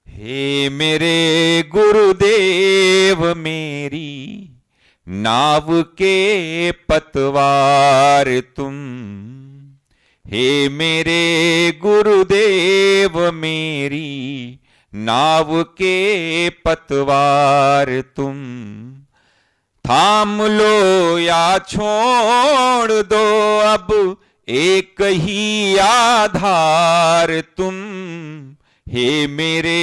हे मेरे गुरुदेव मेरी नाव के पतवार तुम। हे मेरे गुरुदेव मेरी नाव के पतवार तुम। थाम लो या छोड़ दो अब एक ही आधार तुम। हे मेरे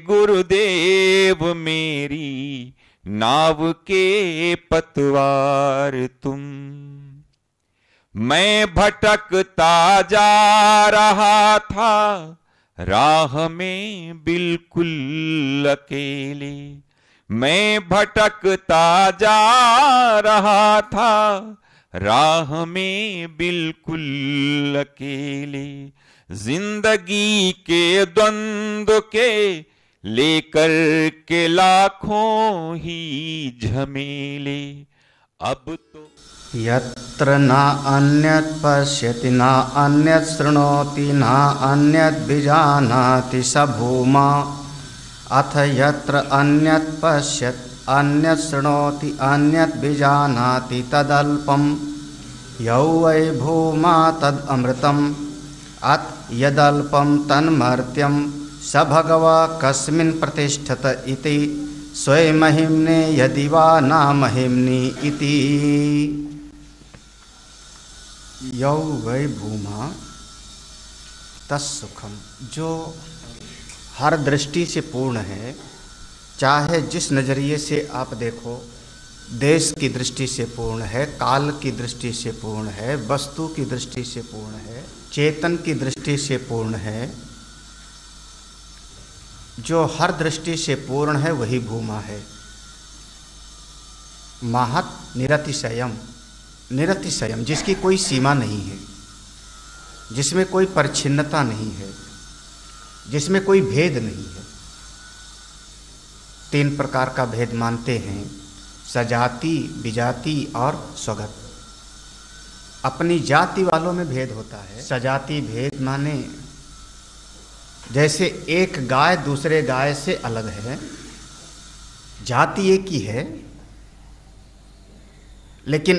गुरुदेव मेरी नाव के पतवार तुम। मैं भटकता जा रहा था राह में बिल्कुल अकेले। मैं भटकता जा रहा था राह में बिल्कुल अकेले। जिंदगी के द्वंद्व के लेकर के लाखों ही झमेले। अब तो यत्र न अन्यत् पश्यति न अन्यत् शृणोति न अन्यत् विजानाति स भूमा। अथ यत्र अन्यत् पश्यति अन्यत् शृणोति अन्यत् विजानाति तदल्पम यौ वै भूमा तदमृतम् अत यदल्पम तन्मर्त्यं स भगवा कस्मिन् प्रतिष्ठत इति स्वयमहिम्ने यदि वा न महिम्नि इति। यौ वै भूमा तत्सुखम, जो हर दृष्टि से पूर्ण है, चाहे जिस नज़रिए से आप देखो, देश की दृष्टि से पूर्ण है, काल की दृष्टि से पूर्ण है, वस्तु की दृष्टि से पूर्ण है, चेतन की दृष्टि से पूर्ण है, जो हर दृष्टि से पूर्ण है वही भूमा है। महत् निरतिशयम, निरतिशयम जिसकी कोई सीमा नहीं है, जिसमें कोई परिच्छिन्नता नहीं है, जिसमें कोई भेद नहीं है। तीन प्रकार का भेद मानते हैं, सजाति, विजाति और स्वगत। अपनी जाति वालों में भेद होता है। सजाति भेद माने जैसे एक गाय दूसरे गाय से अलग है, जाति एक ही है, लेकिन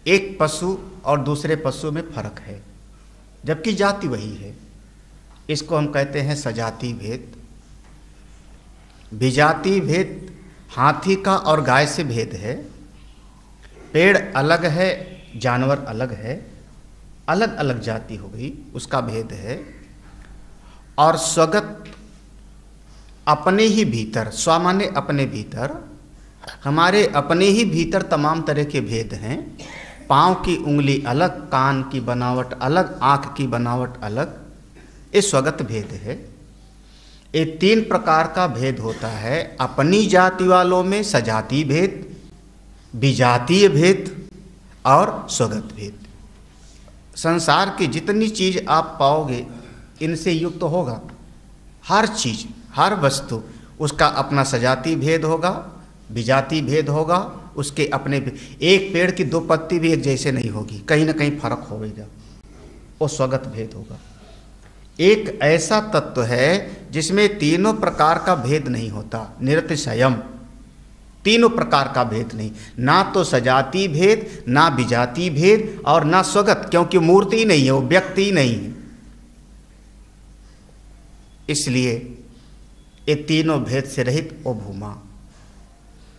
एक पशु और दूसरे पशु में फर्क है, जबकि जाति वही है। इसको हम कहते हैं सजाति भेद। विजाति भेद हाथी का और गाय से भेद है। पेड़ अलग है, जानवर अलग है, अलग अलग जाति हो गई, उसका भेद है। और स्वगत अपने ही भीतर, स्व माने अपने भीतर, हमारे अपने ही भीतर तमाम तरह के भेद हैं। पाँव की उंगली अलग, कान की बनावट अलग, आँख की बनावट अलग, ये स्वगत भेद है। ये तीन प्रकार का भेद होता है। अपनी जाति वालों में सजाति भेद, विजातीय भेद और स्वगत भेद। संसार की जितनी चीज़ आप पाओगे इनसे युक्त होगा। हर चीज़, हर वस्तु, उसका अपना सजाति भेद होगा, विजाति भेद होगा, उसके अपने। एक पेड़ की दो पत्ती भी एक जैसे नहीं होगी, कहीं ना कहीं फर्क होगा, वो स्वगत भेद होगा। एक ऐसा तत्व है जिसमें तीनों प्रकार का भेद नहीं होता, निरतिशयम, तीनों प्रकार का भेद नहीं। ना तो सजाति भेद, ना विजाति भेद और ना स्वगत, क्योंकि मूर्ति नहीं है, वो व्यक्ति ही नहीं है। इसलिए ये तीनों भेद से रहित वो भूमा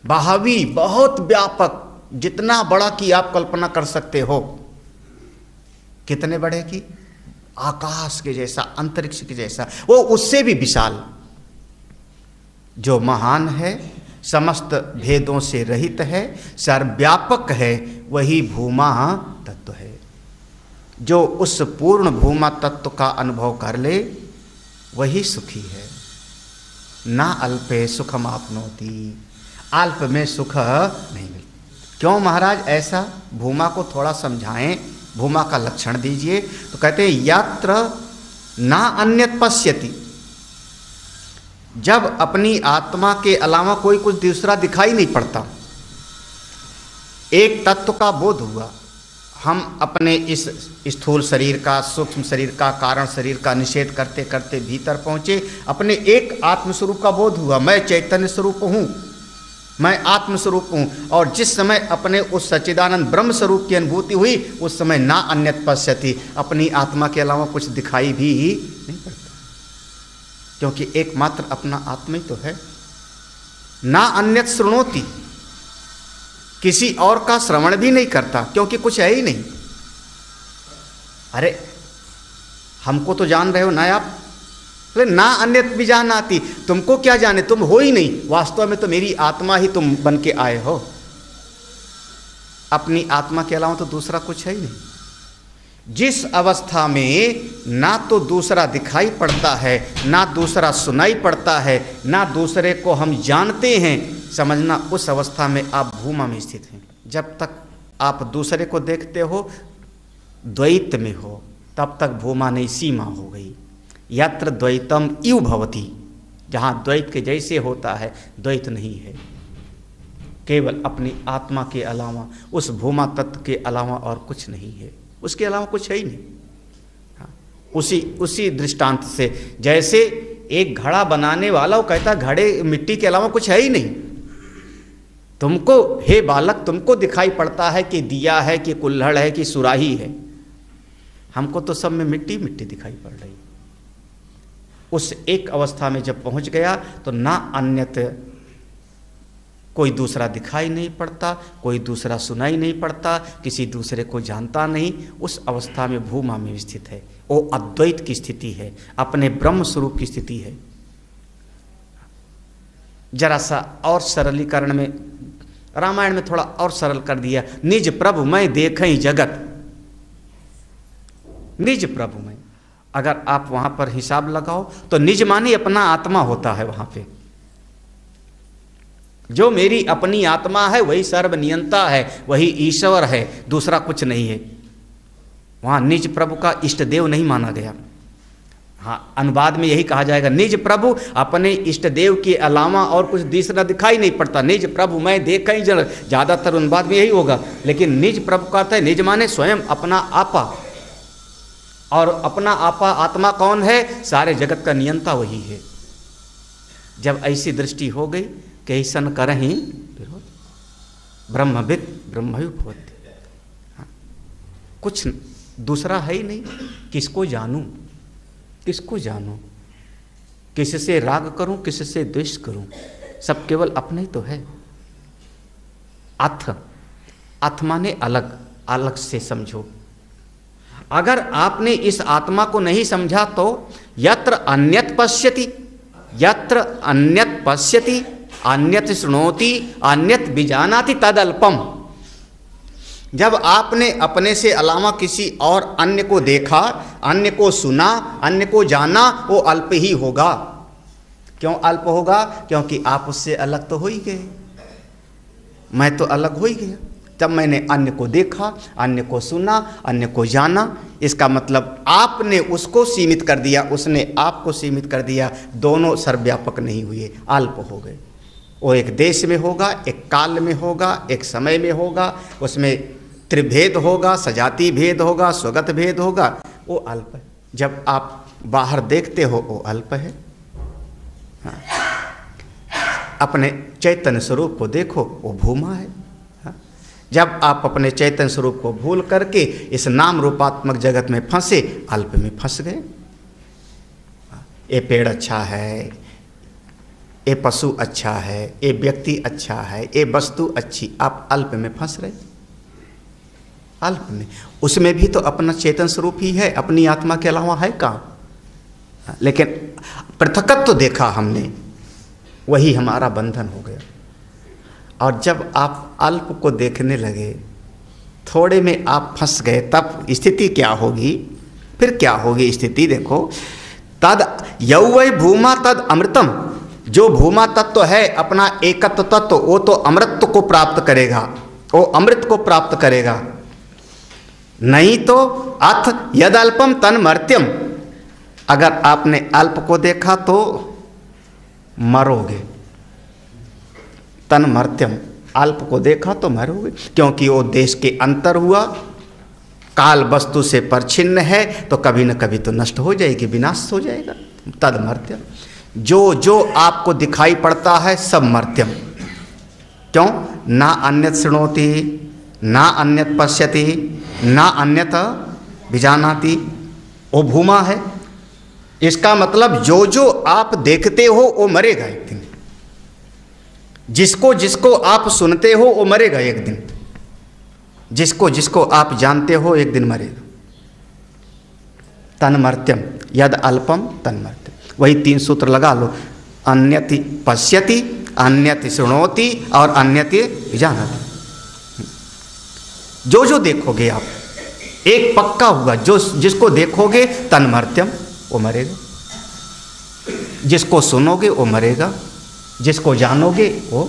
बाहवी, बहुत व्यापक, जितना बड़ा की आप कल्पना कर सकते हो। कितने बड़े की? आकाश के जैसा, अंतरिक्ष के जैसा, वो उससे भी विशाल। जो महान है, समस्त भेदों से रहित है, सर्वव्यापक है, वही भूमा तत्व है। जो उस पूर्ण भूमा तत्व का अनुभव कर ले वही सुखी है। ना अल्पे सुखम आपनोति, अल्प में सुख नहीं मिलता। क्यों महाराज ऐसा? भूमा को थोड़ा समझाएं, भूमा का लक्षण दीजिए। तो कहते हैं यत्र ना अन्यत पश्यति, जब अपनी आत्मा के अलावा कोई कुछ दूसरा दिखाई नहीं पड़ता, एक तत्व का बोध हुआ, हम अपने इस स्थूल शरीर का, सूक्ष्म शरीर का, कारण शरीर का निषेध करते करते भीतर पहुँचे। अपने एक आत्मस्वरूप का बोध हुआ, मैं चैतन्य स्वरूप हूँ, मैं आत्मस्वरूप हूँ। और जिस समय अपने उस सच्चिदानंद ब्रह्म स्वरूप की अनुभूति हुई, उस समय ना अन्यत पश्यति, अपनी आत्मा के अलावा कुछ दिखाई भी नहीं पड़ता, क्योंकि एकमात्र अपना आत्मा ही तो है। ना अन्यत शृणोति, किसी और का श्रवण भी नहीं करता, क्योंकि कुछ है ही नहीं। अरे हमको तो जान रहे हो ना आप, ना अन्यत भी जान आती, तुमको क्या जाने, तुम हो ही नहीं, वास्तव में तो मेरी आत्मा ही तुम बन के आए हो। अपनी आत्मा के अलावा तो दूसरा कुछ है ही नहीं। जिस अवस्था में ना तो दूसरा दिखाई पड़ता है, ना दूसरा सुनाई पड़ता है, ना दूसरे को हम जानते हैं, समझना उस अवस्था में आप भूमा में स्थित हैं। जब तक आप दूसरे को देखते हो, द्वैत में हो, तब तक भूमा नहीं, सीमा हो गई। यत्र द्वैतम इव भवति, जहाँ द्वैत के जैसे होता है, द्वैत नहीं है। केवल अपनी आत्मा के अलावा, उस भूमा तत्व के अलावा और कुछ नहीं है, उसके अलावा कुछ है ही नहीं। हाँ, उसी दृष्टांत से, जैसे एक घड़ा बनाने वाला वो कहता घड़े मिट्टी के अलावा कुछ है ही नहीं। तुमको हे बालक, तुमको दिखाई पड़ता है कि दिया है, कि कुल्हड़ है, कि सुराही है, हमको तो सब में मिट्टी मिट्टी दिखाई पड़ रही। उस एक अवस्था में जब पहुंच गया तो ना अन्यत, कोई दूसरा दिखाई नहीं पड़ता, कोई दूसरा सुनाई नहीं पड़ता, किसी दूसरे को जानता नहीं। उस अवस्था में भूमा में स्थित है। वो अद्वैत की स्थिति है, अपने ब्रह्म स्वरूप की स्थिति है। जरा सा और सरलीकरण में, रामायण में थोड़ा और सरल कर दिया, निज प्रभु मैं देखई जगत, निज प्रभु मैं। अगर आप वहां पर हिसाब लगाओ तो निज माने अपना आत्मा होता है। वहां पे जो मेरी अपनी आत्मा है वही सर्वनियंता है, वही ईश्वर है, दूसरा कुछ नहीं है। वहां निज प्रभु का इष्ट देव नहीं माना गया। हाँ, अनुवाद में यही कहा जाएगा, निज प्रभु, अपने इष्ट देव के अलावा और कुछ दूसरा दिखाई नहीं पड़ता। निज प्रभु मैं देखई जगत, ज्यादातर अनुवाद में यही होगा, लेकिन निज प्रभु का अर्थ है निज माने स्वयं, अपना आपा। और अपना आपा आत्मा कौन है? सारे जगत का नियंता वही है। जब ऐसी दृष्टि हो गई कि ऐसन करहि ब्रह्मविद ब्रह्मयुपवत्ति, कुछ दूसरा है ही नहीं। किसको जानूं, किसको जानूं, किससे राग करूं, किससे द्वेष करूं, सब केवल अपने ही तो है। अथ माने अलग, अलग से समझो। अगर आपने इस आत्मा को नहीं समझा तो यत्र अन्यत पश्यति, यत्र अन्यत पश्यति, अन्यत शृणोति, अन्यत विजानाति तदल्पम। जब आपने अपने से अलावा किसी और अन्य को देखा, अन्य को सुना, अन्य को जाना, वो अल्प ही होगा। क्यों अल्प होगा? क्योंकि आप उससे अलग तो हो ही गए। मैं तो अलग हो ही गया जब मैंने अन्य को देखा, अन्य को सुना, अन्य को जाना। इसका मतलब आपने उसको सीमित कर दिया, उसने आपको सीमित कर दिया। दोनों सर्वव्यापक नहीं हुए, अल्प हो गए। वो एक देश में होगा, एक काल में होगा, एक समय में होगा, उसमें त्रिभेद होगा, सजाति भेद होगा, स्वगत भेद होगा, वो अल्प है। जब आप बाहर देखते हो वो अल्प है। हाँ। अपने चैतन्य स्वरूप को देखो, वो भूमा है। हाँ। जब आप अपने चैतन्य स्वरूप को भूल करके इस नाम रूपात्मक जगत में फंसे, अल्प में फंस गए। ये पेड़ अच्छा है, ये पशु अच्छा है, ये व्यक्ति अच्छा है, ये वस्तु अच्छी, आप अल्प में फंस रहे। अल्प में, उसमें भी तो अपना चेतन स्वरूप ही है, अपनी आत्मा के अलावा है कहाँ। लेकिन पृथकत्व तो देखा हमने, वही हमारा बंधन हो गया। और जब आप अल्प को देखने लगे, थोड़े में आप फंस गए, तब स्थिति क्या होगी? फिर क्या होगी स्थिति? देखो, तद यौवै भूमा तद अमृतम। जो भूमा तत्व है, अपना एकत्व तत्व, वो तो अमृत को प्राप्त करेगा, वो अमृत को प्राप्त करेगा। नहीं तो अथ यदल्पम तन मर्त्यम। अगर आपने अल्प को देखा तो मरोगे। तन मर्त्यम, अल्प को देखा तो मरोगे, क्योंकि वो देश के अंतर हुआ, काल वस्तु से परछिन्न है तो कभी न कभी तो नष्ट हो जाएगी, विनाश हो जाएगा। तद मर्त्यम, जो जो आपको दिखाई पड़ता है सब मर्त्यम। क्यों? ना अन्यत शृणोति, ना अन्यत पश्यति, ना अन्यत विजानाति। वो भूमा है। इसका मतलब जो जो आप देखते हो वो मरेगा एक दिन, जिसको जिसको आप सुनते हो वो मरेगा एक दिन, जिसको जिसको आप जानते हो एक दिन मरेगा। तन्मर्त्यम यद अल्पम तन्मर्त्यम। वही 3 सूत्र लगा लो, अन्यति पश्यति, अन्यति शृणोति और अन्यति जानति। जो जो देखोगे आप, एक पक्का हुआ, जो जिसको देखोगे तन्मर्त्यम वो मरेगा, जिसको सुनोगे वो मरेगा, जिसको जानोगे वो,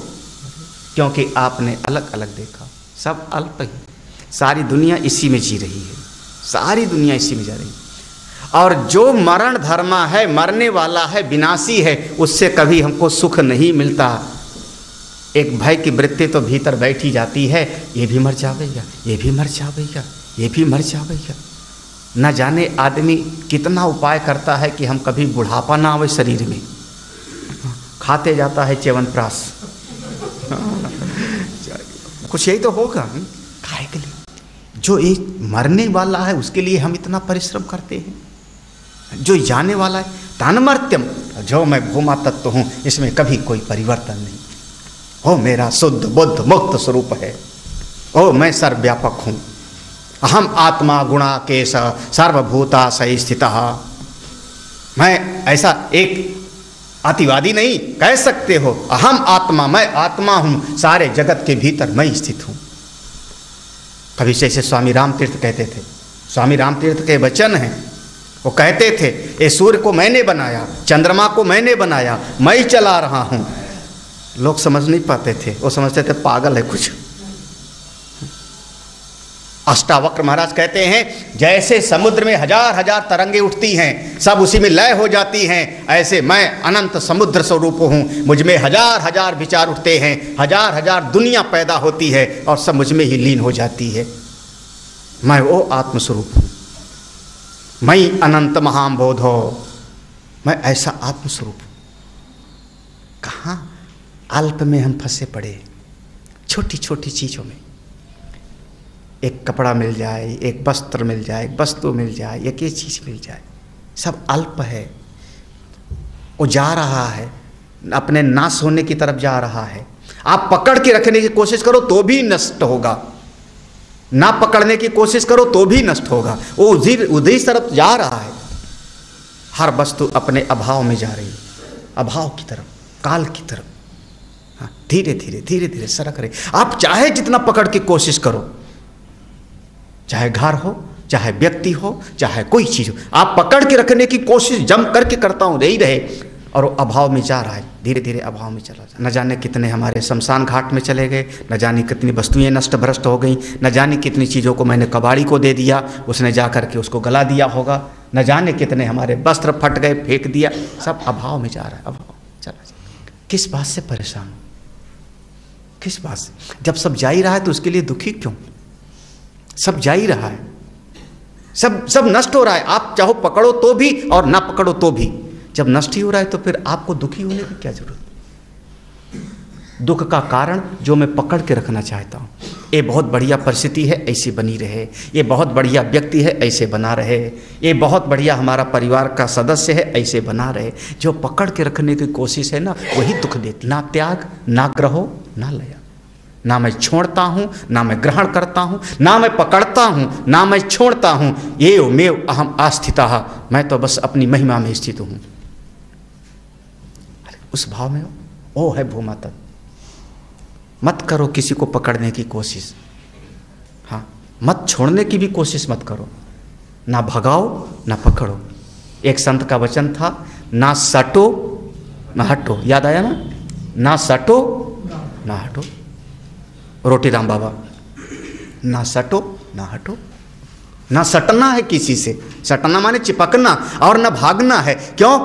क्योंकि आपने अलग अलग देखा। सब अल्प ही, सारी दुनिया इसी में जी रही है, सारी दुनिया इसी में जा रही है। और जो मरण धर्मा है, मरने वाला है, विनाशी है, उससे कभी हमको सुख नहीं मिलता। एक भय की वृत्ति तो भीतर बैठी जाती है, ये भी मर जावेगा, ये भी मर जावेगा, ये भी मर जावेगा। न जाने आदमी कितना उपाय करता है कि हम कभी बुढ़ापा ना आवे शरीर में, खाते जाता है च्यवनप्राश। कुछ यही तो होगा खाए के लिए। जो ये मरने वाला है उसके लिए हम इतना परिश्रम करते हैं, जो जाने वाला है तन्मर्त्यम, जो मैं भूमा तत्व हूँ, इसमें कभी कोई परिवर्तन नहीं। ओ मेरा शुद्ध बुद्ध मुक्त स्वरूप है, ओ मैं सर्वव्यापक हूँ, अहम आत्मा गुणाकेश सर्वभूता सही स्थितः। मैं ऐसा एक अतिवादी नहीं, कह सकते हो अहम आत्मा, मैं आत्मा हूँ, सारे जगत के भीतर मैं स्थित हूँ। कभी जैसे स्वामी रामतीर्थ कहते थे, स्वामी रामतीर्थ के वचन हैं, वो कहते थे ये सूर्य को मैंने बनाया, चंद्रमा को मैंने बनाया, मैं ही चला रहा हूँ। लोग समझ नहीं पाते थे, वो समझते थे पागल है कुछ। अष्टावक्र महाराज कहते हैं जैसे समुद्र में हजार हजार तरंगे उठती हैं, सब उसी में लय हो जाती हैं, ऐसे मैं अनंत समुद्र स्वरूप हूँ, मुझ में हजार हजार विचार उठते हैं, हजार हजार दुनिया पैदा होती है और सब मुझ में ही लीन हो जाती है। मैं वो आत्मस्वरूप हूँ, मैं अनंत महाबोध हो, मैं ऐसा आत्मस्वरूप हूँ। कहाँ अल्प में हम फंसे पड़े, छोटी छोटी चीज़ों में। एक कपड़ा मिल जाए, एक वस्त्र मिल जाए, एक वस्तु मिल जाए, एक ये चीज़ मिल जाए, सब अल्प है। वो जा रहा है, अपने नाश होने की तरफ जा रहा है। आप पकड़ के रखने की कोशिश करो तो भी नष्ट होगा, ना पकड़ने की कोशिश करो तो भी नष्ट होगा। वो उधर तरफ जा रहा है। हर वस्तु अपने अभाव में जा रही है, अभाव की तरफ, काल की तरफ। हाँ, धीरे धीरे धीरे धीरे सरक रही। आप चाहे जितना पकड़ की कोशिश करो, चाहे घर हो, चाहे व्यक्ति हो, चाहे कोई चीज़ हो, आप पकड़ के रखने की कोशिश जम करके करता हूँ रही रहे, और वो अभाव में जा रहा है, धीरे धीरे अभाव में चला जाए। न जाने कितने हमारे शमशान घाट में चले गए, न जाने कितनी वस्तुएं नष्ट भ्रष्ट हो गई, न जाने कितनी चीज़ों को मैंने कबाड़ी को दे दिया, उसने जा करके उसको गला दिया होगा, न जाने कितने हमारे वस्त्र फट गए, फेंक दिया, सब अभाव में जा रहा है, अभाव चला जाए। किस बात से परेशान हो, किस बात से? जब सब जा ही रहा है तो उसके लिए दुखी क्यों? सब जा ही रहा है, सब नष्ट हो रहा है। आप चाहो पकड़ो तो भी और ना पकड़ो तो भी। जब नष्ट ही हो रहा है तो फिर आपको दुखी होने की क्या जरूरत? दुख का कारण जो मैं पकड़ के रखना चाहता हूँ, ये बहुत बढ़िया परिस्थिति है, ऐसी बनी रहे, ये बहुत बढ़िया व्यक्ति है, ऐसे बना रहे, ये बहुत बढ़िया हमारा परिवार का सदस्य है, ऐसे बना रहे। जो पकड़ के रखने की कोशिश है ना, वही दुख देती। ना त्याग, ना ग्रहो, ना लया। ना मैं छोड़ता हूँ, ना मैं ग्रहण करता हूँ, ना मैं पकड़ता हूँ, ना मैं छोड़ता हूँ। ये मेव अहम आस्थितः, मैं तो बस अपनी महिमा में स्थित हूँ। उस भाव में वो है भूमा तत्व। मत करो किसी को पकड़ने की कोशिश, हाँ, मत छोड़ने की भी कोशिश मत करो। ना भगाओ ना पकड़ो। एक संत का वचन था, ना सटो ना हटो। याद आया ना? ना सटो ना हटो। रोटी राम बाबा, ना सटो ना हटो। ना सटना है किसी से, सटना माने चिपकना, और ना भागना है। क्यों?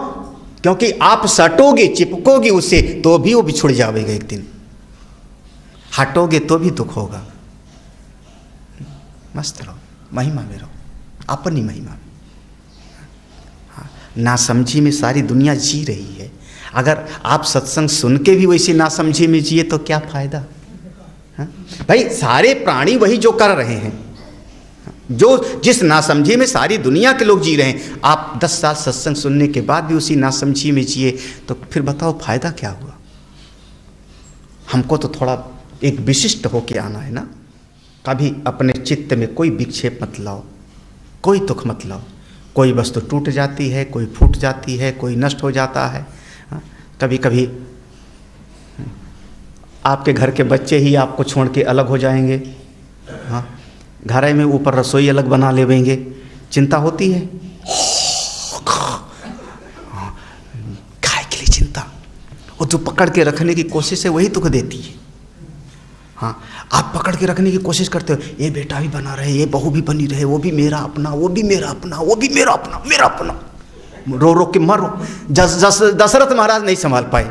क्योंकि आप सटोगे, चिपकोगे उससे तो भी वो बिछुड़ जाएगा एक दिन, हटोगे तो भी दुख होगा। मस्त रहो, महिमा में रहो, अपनी महिमा में। नासमझी में सारी दुनिया जी रही है। अगर आप सत्संग सुन के भी वैसी नासमझी में जिए तो क्या फायदा? भाई सारे प्राणी वही जो कर रहे हैं, जो जिस नासमझी में सारी दुनिया के लोग जी रहे हैं, आप 10 साल सत्संग सुनने के बाद भी उसी नासमझी में जिए तो फिर बताओ फायदा क्या हुआ? हमको तो थोड़ा एक विशिष्ट होके आना है ना। कभी अपने चित्त में कोई विक्षेप मत लाओ, कोई दुख मत लाओ। कोई वस्तु टूट जाती है, कोई फूट जाती है, कोई नष्ट हो जाता है। कभी कभी आपके घर के बच्चे ही आपको छोड़ के अलग हो जाएंगे। हाँ, घर में ऊपर रसोई अलग बना लेवेंगे, चिंता होती है। काय के लिए चिंता? वो जो पकड़ के रखने की कोशिश है वही दुख देती है। हाँ, आप पकड़ के रखने की कोशिश करते हो, ये बेटा भी बना रहे, ये बहू भी बनी रहे, वो भी मेरा अपना, वो भी मेरा अपना, वो भी मेरा अपना, मेरा अपना। रो रो के मरो। दशरथ महाराज नहीं संभाल पाए।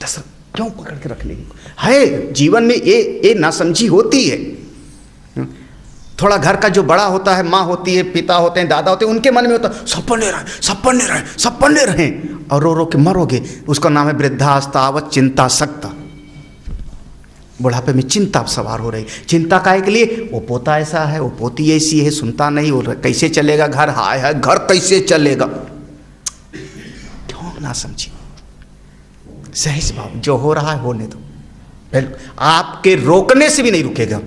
दशरथ क्यों पकड़ के रख लेगी? है जीवन में ये नासमझी होती है। थोड़ा घर का जो बड़ा होता है, माँ होती है, पिता होते हैं, दादा होते हैं, उनके मन में होता है सब पढ़ने रहे, सब पढ़ने रहे, सब पढ़ने रहे, और रो रो के मरोगे। उसका नाम है वृद्धावस्थावत चिंता सकता। बुढ़ापे में चिंता सवार हो रही। चिंता काहे के लिए? वो पोता ऐसा है, वो पोती ऐसी है, सुनता नहीं, वो कैसे चलेगा घर, हाय हाय घर कैसे चलेगा? क्यों ना समझी? सहज भाव, जो हो रहा है होने दो। आपके रोकने से भी नहीं रुकेगा,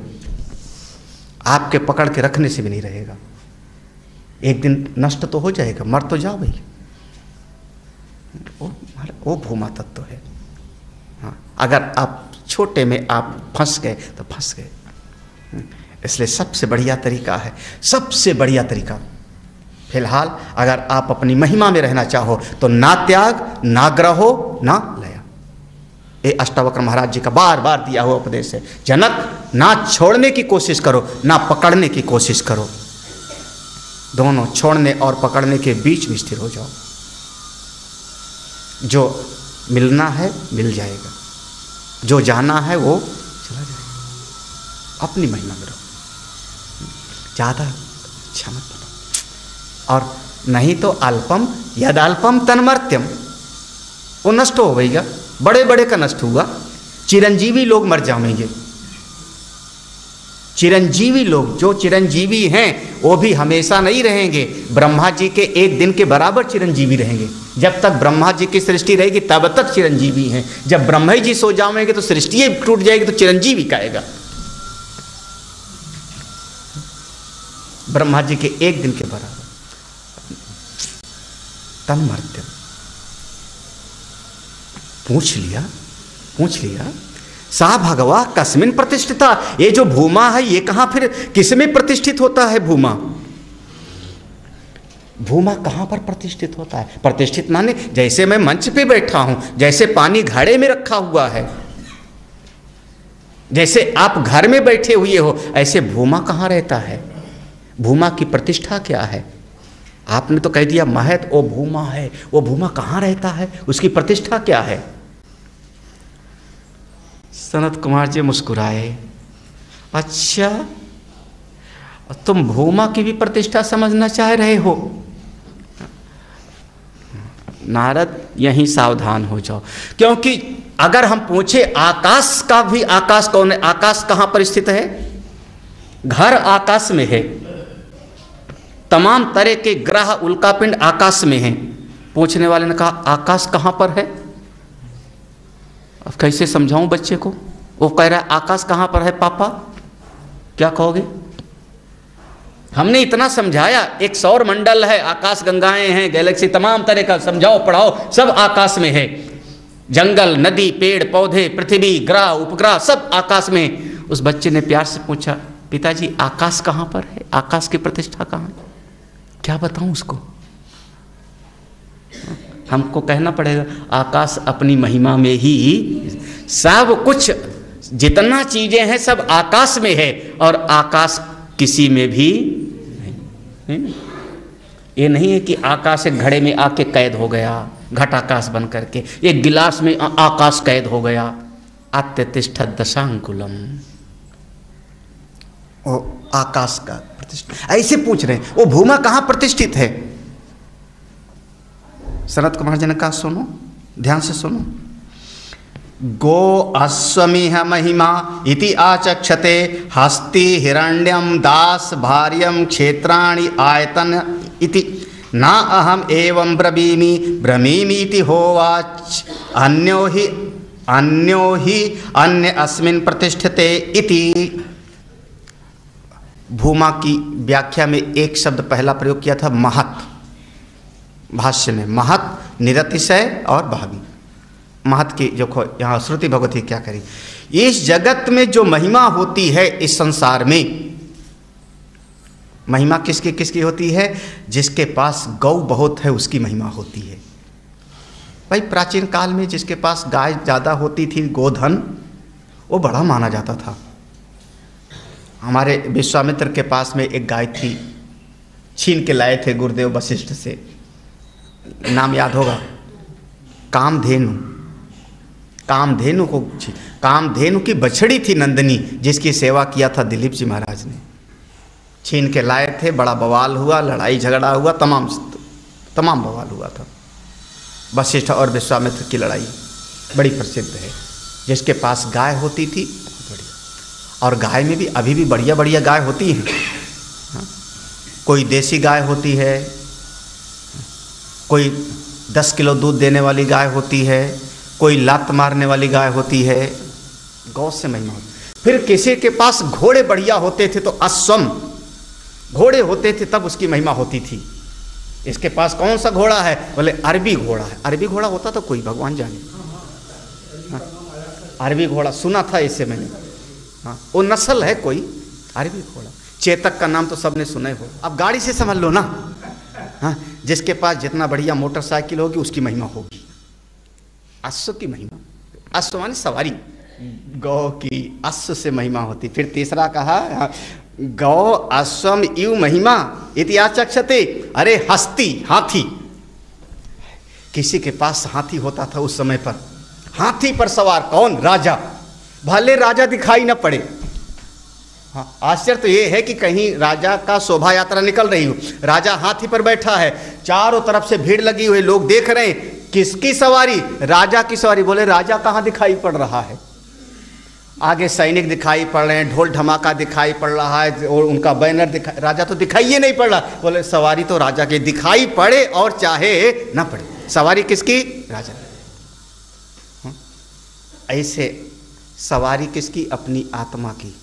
आपके पकड़ के रखने से भी नहीं रहेगा। एक दिन नष्ट तो हो जाएगा, मर तो जाओ भाई। वो भूमा तत्व है। हाँ, अगर आप छोटे में आप फंस गए तो फंस गए। इसलिए सबसे बढ़िया तरीका है, सबसे बढ़िया तरीका फिलहाल अगर आप अपनी महिमा में रहना चाहो तो ना त्याग, ना ग्रहो, ना लया। ये अष्टावक्र महाराज जी का बार बार दिया हुआ उपदेश है। जनक, ना छोड़ने की कोशिश करो, ना पकड़ने की कोशिश करो। दोनों छोड़ने और पकड़ने के बीच में स्थिर हो जाओ। जो मिलना है मिल जाएगा, जो जाना है वो चला जाएगा। अपनी महिमा में रहो, ज़्यादा अच्छा मत बनो। और नहीं तो अल्पम यद अल्पम तन्मर्त्यम, वो नष्ट हो गईगा। बड़े बड़े का नष्ट हुआ, चिरंजीवी लोग मर जाएंगे। चिरंजीवी लोग, जो चिरंजीवी हैं वो भी हमेशा नहीं रहेंगे। ब्रह्मा जी के एक दिन के बराबर चिरंजीवी रहेंगे। जब तक ब्रह्मा जी की सृष्टि रहेगी तब तक चिरंजीवी हैं। जब ब्रह्मा जी सो जाएंगे तो सृष्टि टूट जाएगी, तो चिरंजीवी कहेगा। ब्रह्मा जी के एक दिन के बराबर तन्मर्त्यम। पूछ लिया सा भगवा कस्मिन प्रतिष्ठिता। ये जो भूमा है ये कहां फिर किसमें प्रतिष्ठित होता है? भूमा कहां पर प्रतिष्ठित होता है? प्रतिष्ठित माने जैसे मैं मंच पे बैठा हूं, जैसे पानी घड़े में रखा हुआ है, जैसे आप घर में बैठे हुए हो, ऐसे भूमा कहां रहता है? भूमा की प्रतिष्ठा क्या है? आपने तो कह दिया महत वो भूमा है। वो भूमा कहां रहता है? उसकी प्रतिष्ठा क्या है? सनत कुमार जी मुस्कुराए। अच्छा, तुम भूमा की भी प्रतिष्ठा समझना चाह रहे हो? नारद यहीं सावधान हो जाओ, क्योंकि अगर हम पूछे आकाश का भी, आकाश कौन है? आकाश कहां पर स्थित है? घर आकाश में है, तमाम तरह के ग्रह उल्कापिंड आकाश में हैं। पूछने वाले ने कहा आकाश कहां पर है? अब कैसे समझाऊं बच्चे को? वो कह रहा है आकाश कहां पर है पापा? क्या कहोगे? हमने इतना समझाया, एक सौर मंडल है, आकाश गंगाएं हैं, गैलेक्सी, तमाम तरह का समझाओ पढ़ाओ, सब आकाश में है। जंगल, नदी, पेड़ पौधे, पृथ्वी, ग्रह, उपग्रह सब आकाश में। उस बच्चे ने प्यार से पूछा पिताजी आकाश कहां पर है? आकाश की प्रतिष्ठा कहां है? क्या बताऊं उसको? हमको कहना पड़ेगा आकाश अपनी महिमा में ही सब कुछ, जितना चीजें हैं सब आकाश में है, और आकाश किसी में भी नहीं। ये नहीं है कि आकाश एक घड़े में आके कैद हो गया, घटाकाश बन करके, एक गिलास में आकाश कैद हो गया। अत्यतिष्ठ दशांकुलम, वो आकाश का प्रतिष्ठित। ऐसे पूछ रहे हैं वो भूमा कहाँ प्रतिष्ठित है। सनत कुमार जी ने कहा सुनो, ध्यान से सुनो। गो अश्वमिह महिमा इति आचक्षते हस्ति हिरण्यम दास भार्यम क्षेत्राणि आयतन इति ना अहम एवं ब्रवीमि इति होवाच अन्यो ही अन्य अस्मिन् प्रतिष्ठते इति। भूमा की व्याख्या में एक शब्द पहला प्रयोग किया था महत्, भाष्य में महत्, निरतिशय और भावी। महत् की जो यहाँ श्रुति भगवती क्या करी, इस जगत में जो महिमा होती है, इस संसार में महिमा किसकी किसकी होती है? जिसके पास गौ बहुत है उसकी महिमा होती है। भाई प्राचीन काल में जिसके पास गाय ज़्यादा होती थी, गोधन, वो बड़ा माना जाता था। हमारे विश्वामित्र के पास में एक गाय थी, छीन के लाए थे गुरुदेव वशिष्ठ से, नाम याद होगा, कामधेनु। कामधेनु की बछड़ी थी नंदिनी, जिसकी सेवा किया था दिलीप जी महाराज ने। छीन के लाए थे, बड़ा बवाल हुआ, लड़ाई झगड़ा हुआ, तमाम बवाल हुआ था। वशिष्ठ और विश्वामित्र की लड़ाई बड़ी प्रसिद्ध है। जिसके पास गाय होती थी बढ़िया, और गाय में भी अभी भी बढ़िया बढ़िया गाय होती हैं। कोई देसी गाय होती है, कोई 10 किलो दूध देने वाली गाय होती है, कोई लात मारने वाली गाय होती है। गौ से महिमा होती। फिर किसी के पास घोड़े बढ़िया होते थे तो अश्वम घोड़े होते थे, तब उसकी महिमा होती थी। इसके पास कौन सा घोड़ा है? बोले अरबी घोड़ा है। अरबी घोड़ा होता तो कोई भगवान जाने। अरबी घोड़ा सुना था इससे मैंने। हाँ, वो नस्ल है कोई अरबी घोड़ा। चेतक का नाम तो सबने सुना ही हो। अब गाड़ी से समझ लो ना। हाँ, जिसके पास जितना बढ़िया मोटरसाइकिल होगी उसकी महिमा होगी। अश्व की महिमा, अश्व माने सवारी, गौ की अश्व से महिमा होती। फिर तीसरा कहा गौ अश्वम इव महिमा इति आचक्षते। अरे हस्ती, हाथी, किसी के पास हाथी होता था उस समय पर। हाथी पर सवार कौन? राजा। भले राजा दिखाई न पड़े। हाँ, आश्चर्य तो ये है कि कहीं राजा का शोभा यात्रा निकल रही हो, राजा हाथी पर बैठा है, चारों तरफ से भीड़ लगी हुई, लोग देख रहे हैं किसकी सवारी? राजा की सवारी। बोले राजा कहाँ दिखाई पड़ रहा है? आगे सैनिक दिखाई पड़ रहे हैं, ढोल धमाका दिखाई पड़ रहा है, और उनका बैनर दिखाई, राजा तो दिखाई ही नहीं पड़ रहा। बोले सवारी तो राजा की, दिखाई पड़े और चाहे ना पड़े, सवारी किसकी? राजा। ऐसे सवारी किसकी? अपनी आत्मा की।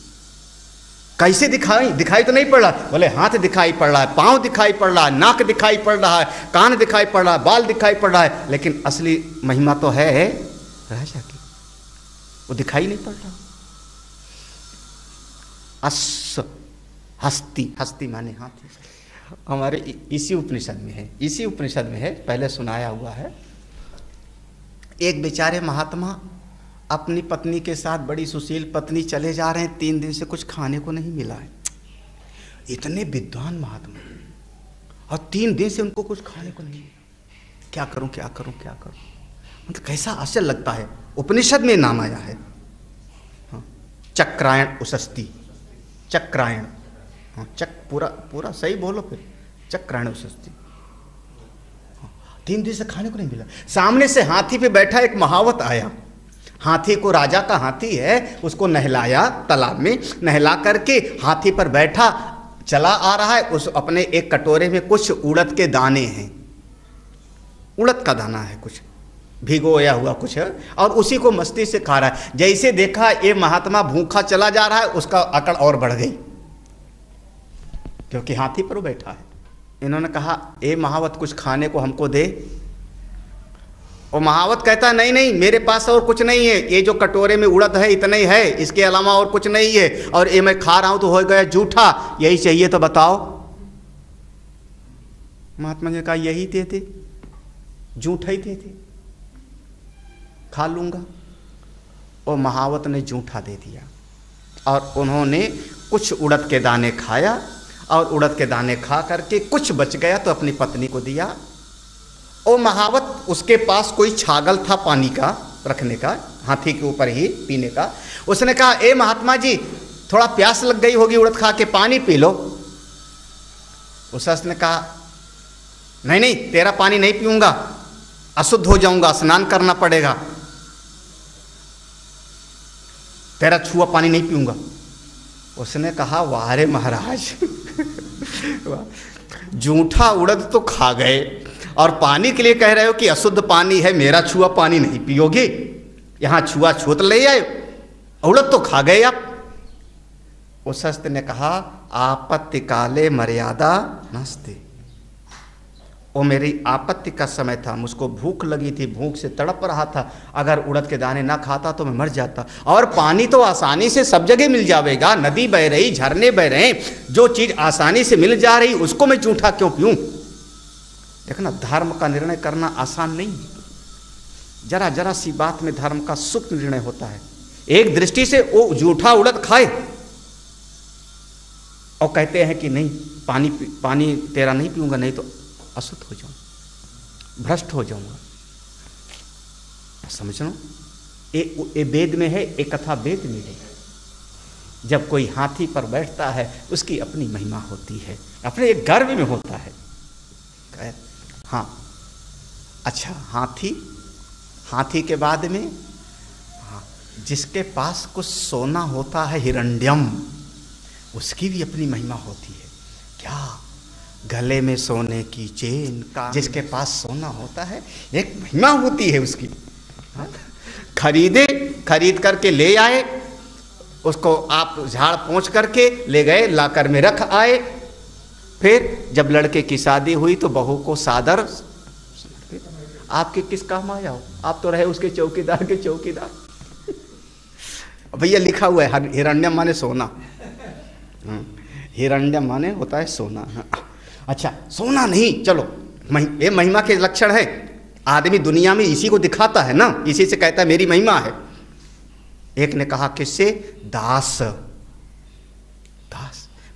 कैसे दिखाई तो नहीं पड़ रहा। बोले हाथ दिखाई पड़ रहा है, पाँव दिखाई पड़ रहा है, नाक दिखाई पड़ रहा है, कान दिखाई पड़ रहा है, बाल दिखाई पड़ रहा है, लेकिन असली महिमा तो है राजा की, वो दिखाई नहीं पड़ रहा। अश्व, हस्ती माने हाथी। हमारे इसी उपनिषद में है, पहले सुनाया हुआ है। एक बेचारे महात्मा अपनी पत्नी के साथ, बड़ी सुशील पत्नी, चले जा रहे हैं, 3 दिन से कुछ खाने को नहीं मिला है। इतने विद्वान महात्मा, और 3 दिन से उनको कुछ खाने को नहीं मिला। क्या करूं? मतलब कैसा आश्चर्य लगता है। उपनिषद में नाम आया है। हाँ, चक्रायण उशस्ती, चक्रायण। हाँ, पूरा सही बोलो फिर, चक्रायण उशस्ती। 3 दिन से खाने को नहीं मिला। सामने से हाथी पे बैठा एक महावत आया। हाथी को, राजा का हाथी है, उसको नहलाया, तालाब में नहला करके हाथी पर बैठा चला आ रहा है। उस अपने एक कटोरे में कुछ उड़द के दाने हैं, उड़द का दाना है, कुछ भिगोया हुआ कुछ है, और उसी को मस्ती से खा रहा है। जैसे देखा ये महात्मा भूखा चला जा रहा है, उसका अकड़ और बढ़ गई, क्योंकि हाथी पर वो बैठा है। इन्होंने कहा ए महावत, कुछ खाने को हमको दे। और महावत कहता है नहीं, मेरे पास और कुछ नहीं है, ये जो कटोरे में उड़द है इतना ही है, इसके अलावा और कुछ नहीं है, और ये मैं खा रहा हूं तो हो गया जूठा, यही चाहिए तो बताओ। महात्मा ने कहा यही दे दे, जूठा ही दे दे, खा लूंगा। और महावत ने जूठा दे दिया, और उन्होंने कुछ उड़द के दाने खाया, और उड़द के दाने खा करके कुछ बच गया तो अपनी पत्नी को दिया। और महावत, उसके पास कोई छागल था पानी का रखने का, हाथी के ऊपर ही पीने का। उसने कहा ए महात्मा जी, थोड़ा प्यास लग गई होगी उड़द खा के, पानी पी लो। उस शख्स ने कहा नहीं नहीं, तेरा पानी नहीं पीऊंगा, अशुद्ध हो जाऊंगा, स्नान करना पड़ेगा, तेरा छुआ पानी नहीं पीऊंगा। उसने कहा वाह रे महाराज, जूठा उड़द तो खा गए और पानी के लिए कह रहे हो कि अशुद्ध पानी है, मेरा छुआ पानी नहीं पियोगे? यहां छुआ छूत ले आए, उड़द तो खा गए आप। उस शस्त्र ने कहा आपत्ति काले मर्यादा नस्ते। वो मेरी आपत्ति का समय था, मुझको भूख लगी थी, भूख से तड़प रहा था, अगर उड़द के दाने ना खाता तो मैं मर जाता। और पानी तो आसानी से सब जगह मिल जाएगा, नदी बह रही, झरने बह रहे, जो चीज आसानी से मिल जा रही उसको मैं जूठा क्यों पीऊं? देखना, धर्म का निर्णय करना आसान नहीं है। जरा जरा सी बात में धर्म का सूक्ष्म निर्णय होता है। एक दृष्टि से वो जूठा उड़द खाए और कहते हैं कि नहीं, पानी तेरा नहीं पीऊंगा, नहीं तो अशुद्ध हो जाऊं, भ्रष्ट हो जाऊंगा। समझ लो, ये वेद में है, एक कथा वेद में है। जब कोई हाथी पर बैठता है उसकी अपनी महिमा होती है, अपने एक गर्व में होता है। हाँ अच्छा, हाथी के बाद में हाँ, जिसके पास कुछ सोना होता है, हिरण्यम, उसकी भी अपनी महिमा होती है। क्या गले में सोने की चेन का, जिसके पास सोना होता है एक महिमा होती है उसकी। खरीद करके ले आए, उसको आप झाड़ पोंछ करके ले गए, लाकर में रख आए। फिर जब लड़के की शादी हुई तो बहू को सादर, आपके किस काम आया हो? आप तो रहे उसके चौकीदार के चौकीदार। भैया लिखा हुआ है हिरण्यम माने सोना, हिरण्यम माने होता है सोना। अच्छा, सोना नहीं, चलो ये महिमा के लक्षण है। आदमी दुनिया में इसी को दिखाता है ना, इसी से कहता है मेरी महिमा है। एक ने कहा किससे? दास,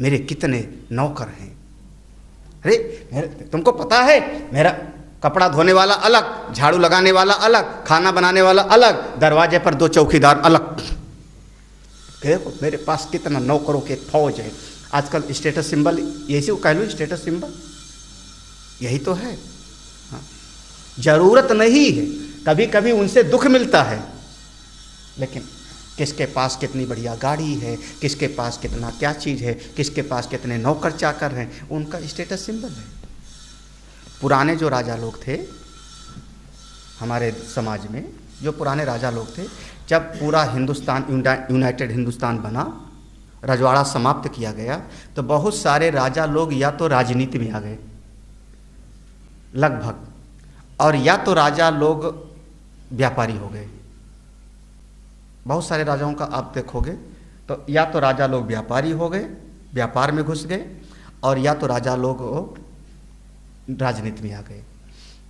मेरे कितने नौकर हैं। अरे तुमको पता है, मेरा कपड़ा धोने वाला अलग, झाड़ू लगाने वाला अलग, खाना बनाने वाला अलग, दरवाजे पर 2 चौकीदार अलग। देखो मेरे पास कितना नौकरों के फौज है। आजकल स्टेटस सिंबल, यही कह लो, स्टेटस सिंबल यही तो है। हाँ, जरूरत नहीं है, कभी कभी उनसे दुख मिलता है, लेकिन किसके पास कितनी बढ़िया गाड़ी है, किसके पास कितना क्या चीज़ है, किसके पास कितने नौकर चाकर हैं, उनका स्टेटस सिंबल है। पुराने जो राजा लोग थे हमारे समाज में, जो पुराने राजा लोग थे, जब पूरा हिंदुस्तान यूनाइटेड हिंदुस्तान बना, रजवाड़ा समाप्त किया गया, तो बहुत सारे राजा लोग या तो राजनीति में आ गए लगभग, और या तो राजा लोग व्यापारी हो गए। बहुत सारे राजाओं का आप देखोगे तो या तो राजा लोग व्यापारी हो गए, व्यापार में घुस गए, और या तो राजा लोग राजनीति में आ गए।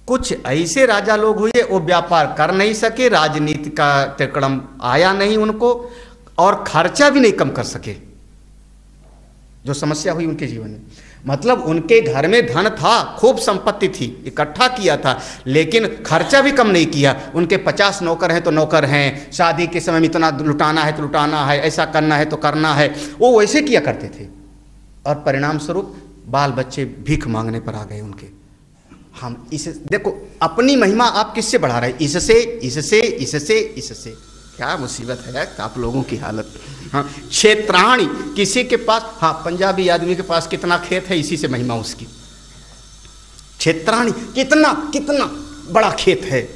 कुछ ऐसे राजा लोग हुए वो व्यापार कर नहीं सके, राजनीति का तिकड़म आया नहीं उनको, और खर्चा भी नहीं कम कर सके। जो समस्या हुई उनके जीवन में, मतलब उनके घर में धन था, खूब संपत्ति थी, इकट्ठा किया था, लेकिन खर्चा भी कम नहीं किया। उनके 50 नौकर हैं तो नौकर हैं, शादी के समय में इतना लुटाना है तो लुटाना है, ऐसा करना है तो करना है, वो वैसे किया करते थे। और परिणाम स्वरूप बाल बच्चे भीख मांगने पर आ गए उनके। हम इसे देखो, अपनी महिमा आप किससे बढ़ा रहे हैं? इससे क्या मुसीबत है आप लोगों की हालत। हाँ, क्षेत्राणी, किसी के पास, हाँ पंजाबी आदमी के पास कितना खेत है, इसी से महिमा उसकी। क्षेत्राणी, कितना कितना बड़ा खेत है,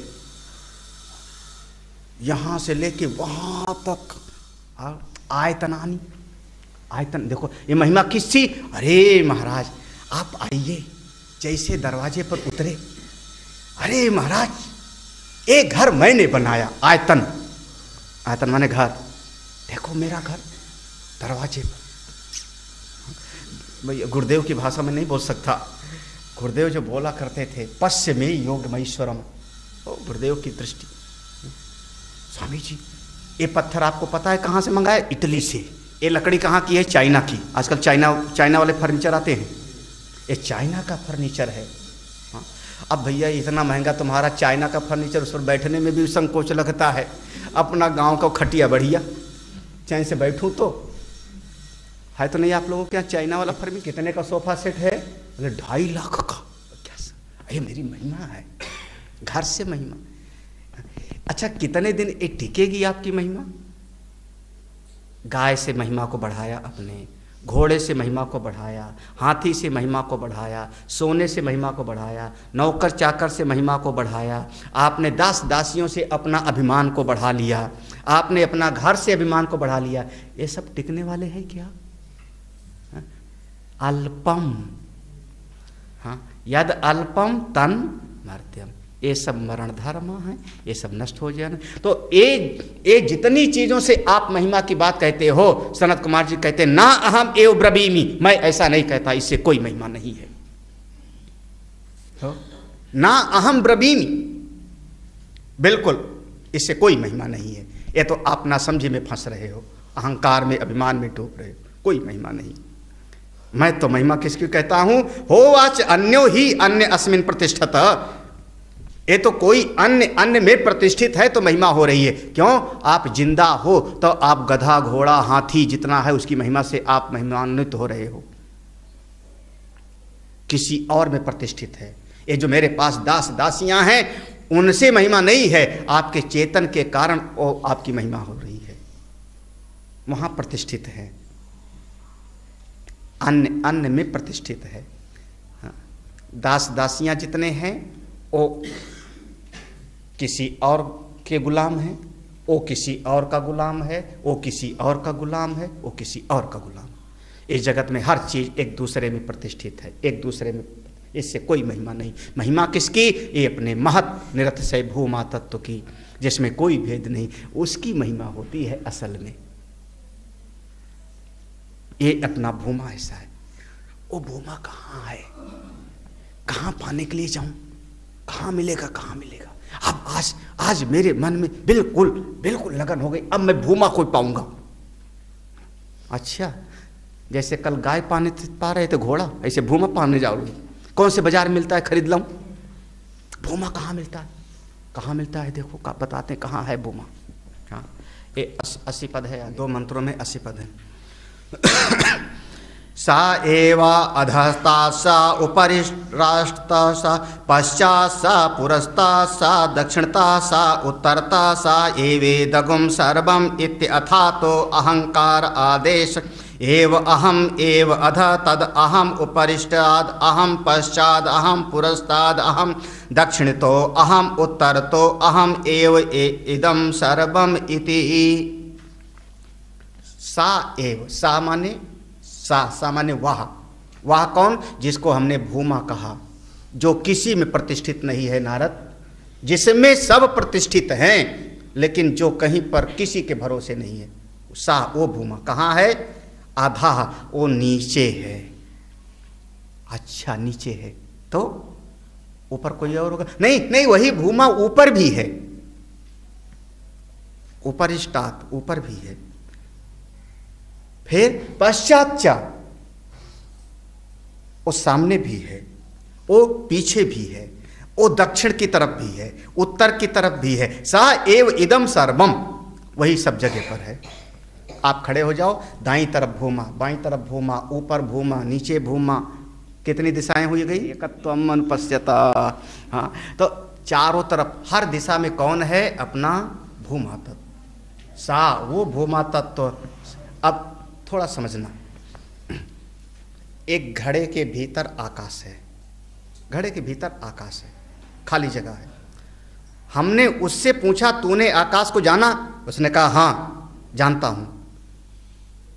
यहां से लेके वहां तक। आयतनानी, आयतन देखो, ये महिमा किसकी? अरे महाराज आप आइए, जैसे दरवाजे पर उतरे, अरे महाराज एक घर मैंने बनाया, आयतन, आयतन माने घर, देखो मेरा घर दरवाजे पर। भैया गुरुदेव की भाषा में नहीं बोल सकता, गुरुदेव जो बोला करते थे, पश्य में योग महेश्वरम, ओ गुरुदेव की दृष्टि। स्वामी जी ये पत्थर आपको पता है कहाँ से मंगाया? इटली से। ये लकड़ी कहाँ की है? चाइना की। आजकल चाइना वाले फर्नीचर आते हैं, ये चाइना का फर्नीचर है। हाँ, अब भैया इतना महंगा तुम्हारा चाइना का फर्नीचर, उस पर बैठने में भी संकोच लगता है। अपना गांव का खटिया बढ़िया, चैन से बैठूं तो है तो नहीं आप लोगों के यहाँ चाइना वाला फर्मी? कितने का सोफा सेट है? 2.5 लाख का। क्या अरे मेरी महिमा है, घर से महिमा। अच्छा कितने दिन ये टिकेगी आपकी महिमा? गाय से महिमा को बढ़ाया आपने, घोड़े से महिमा को बढ़ाया, हाथी से महिमा को बढ़ाया, सोने से महिमा को बढ़ाया, नौकर चाकर से महिमा को बढ़ाया, आपने दास दासियों से अपना अभिमान को बढ़ा लिया, आपने अपना घर से अभिमान को बढ़ा लिया। ये सब टिकने वाले हैं क्या? अल्पम, हाँ, यद अल्पम तन मर्त्यम, ये सब मरण धर्म है, ये सब नष्ट हो जाना। तो ये जितनी चीजों से आप महिमा की बात कहते हो, सनत कुमार जी कहते हैं ना अहम एव ब्रवीमि, मैं ऐसा नहीं कहता, इससे कोई महिमा नहीं है। तो ना अहम ब्रवीमि, बिल्कुल इससे कोई महिमा नहीं है। ये तो आप ना समझे में फंस रहे हो, अहंकार में अभिमान में डूब रहे हो, कोई महिमा नहीं। मैं तो महिमा किसकी कहता हूं? हो वाच अन्यो ही अन्य अस्मिन प्रतिष्ठित, ये तो कोई अन्य में प्रतिष्ठित है तो महिमा हो रही है। क्यों? आप जिंदा हो तो आप गधा घोड़ा हाथी जितना है उसकी महिमा से आप महिमान्वित हो रहे हो, किसी और में प्रतिष्ठित है। ये जो मेरे पास दास दासियां हैं उनसे महिमा नहीं है, आपके चेतन के कारण वो आपकी महिमा हो रही है, वहां प्रतिष्ठित है, अन्य में प्रतिष्ठित है। दास दासियां जितने हैं वो किसी और के गुलाम हैं, वो किसी और का गुलाम है, वो किसी और का गुलाम है, वो किसी और का गुलाम। इस जगत में हर चीज एक दूसरे में प्रतिष्ठित है, एक दूसरे में, इससे कोई महिमा नहीं। महिमा किसकी? ये अपने महत निरतिशय भूमा तत्व की, जिसमें कोई भेद नहीं, उसकी महिमा होती है असल में। ये अपना भूमा ऐसा है। वो भूमा कहाँ है? कहाँ पाने के लिए जाऊं? कहाँ मिलेगा? कहाँ मिलेगा? अब आज मेरे मन में बिल्कुल लगन हो गई, अब मैं भूमा को पाऊंगा। अच्छा, जैसे कल गाय पाने पा रहे थे घोड़ा, ऐसे भूमा पाने जाओगे? कौन से बाजार में मिलता है, खरीद लाऊं? भूमा कहाँ मिलता है? कहाँ मिलता है? देखो का बताते हैं कहाँ है भूमा। हाँ, ये 80 पद है, 2 मंत्रों में 80 पद है। सा एवा अधस्ता सा उपरिष्टा सा पश्चात सा पुरस्ता सा दक्षिणता सा उत्तरता सा एवेदगुम सर्वम इत्यथा तो अहंकार आदेश एव अहम एव अध तद अहम उपरिष्टाद अहम पश्चाद अहम पुरस्ताद अहम दक्षिणतो अहम उत्तरतो अहम एव इदम सर्वम इति। सा एव, सा माने सामान्य वाह कौन? जिसको हमने भूमा कहा, जो किसी में प्रतिष्ठित नहीं है नारद, जिसमें सब प्रतिष्ठित हैं लेकिन जो कहीं पर किसी के भरोसे नहीं है। सा वो भूमा कहाँ है? आधा, वो नीचे है। अच्छा, नीचे है तो ऊपर कोई और होगा? नहीं, वही भूमा ऊपर भी है, उपरिष्टात ऊपर भी है। फिर पश्चात, वो सामने भी है, वो पीछे भी है, वो दक्षिण की तरफ भी है, उत्तर की तरफ भी है। सा एव इदम सर्वम, वही सब जगह पर है। आप खड़े हो जाओ, दाईं तरफ भूमा, बाईं तरफ भूमा, ऊपर भूमा, नीचे भूमा, कितनी दिशाएं हुई गई? एकत्वम अनुपश्यता। हाँ, तो चारों तरफ हर दिशा में कौन है? अपना भूमा तत्व। सा वो भूमा तत्व। अब थोड़ा समझना, एक घड़े के भीतर आकाश है, घड़े के भीतर आकाश है, खाली जगह है। हमने उससे पूछा तूने आकाश को जाना? उसने कहा हाँ जानता हूं।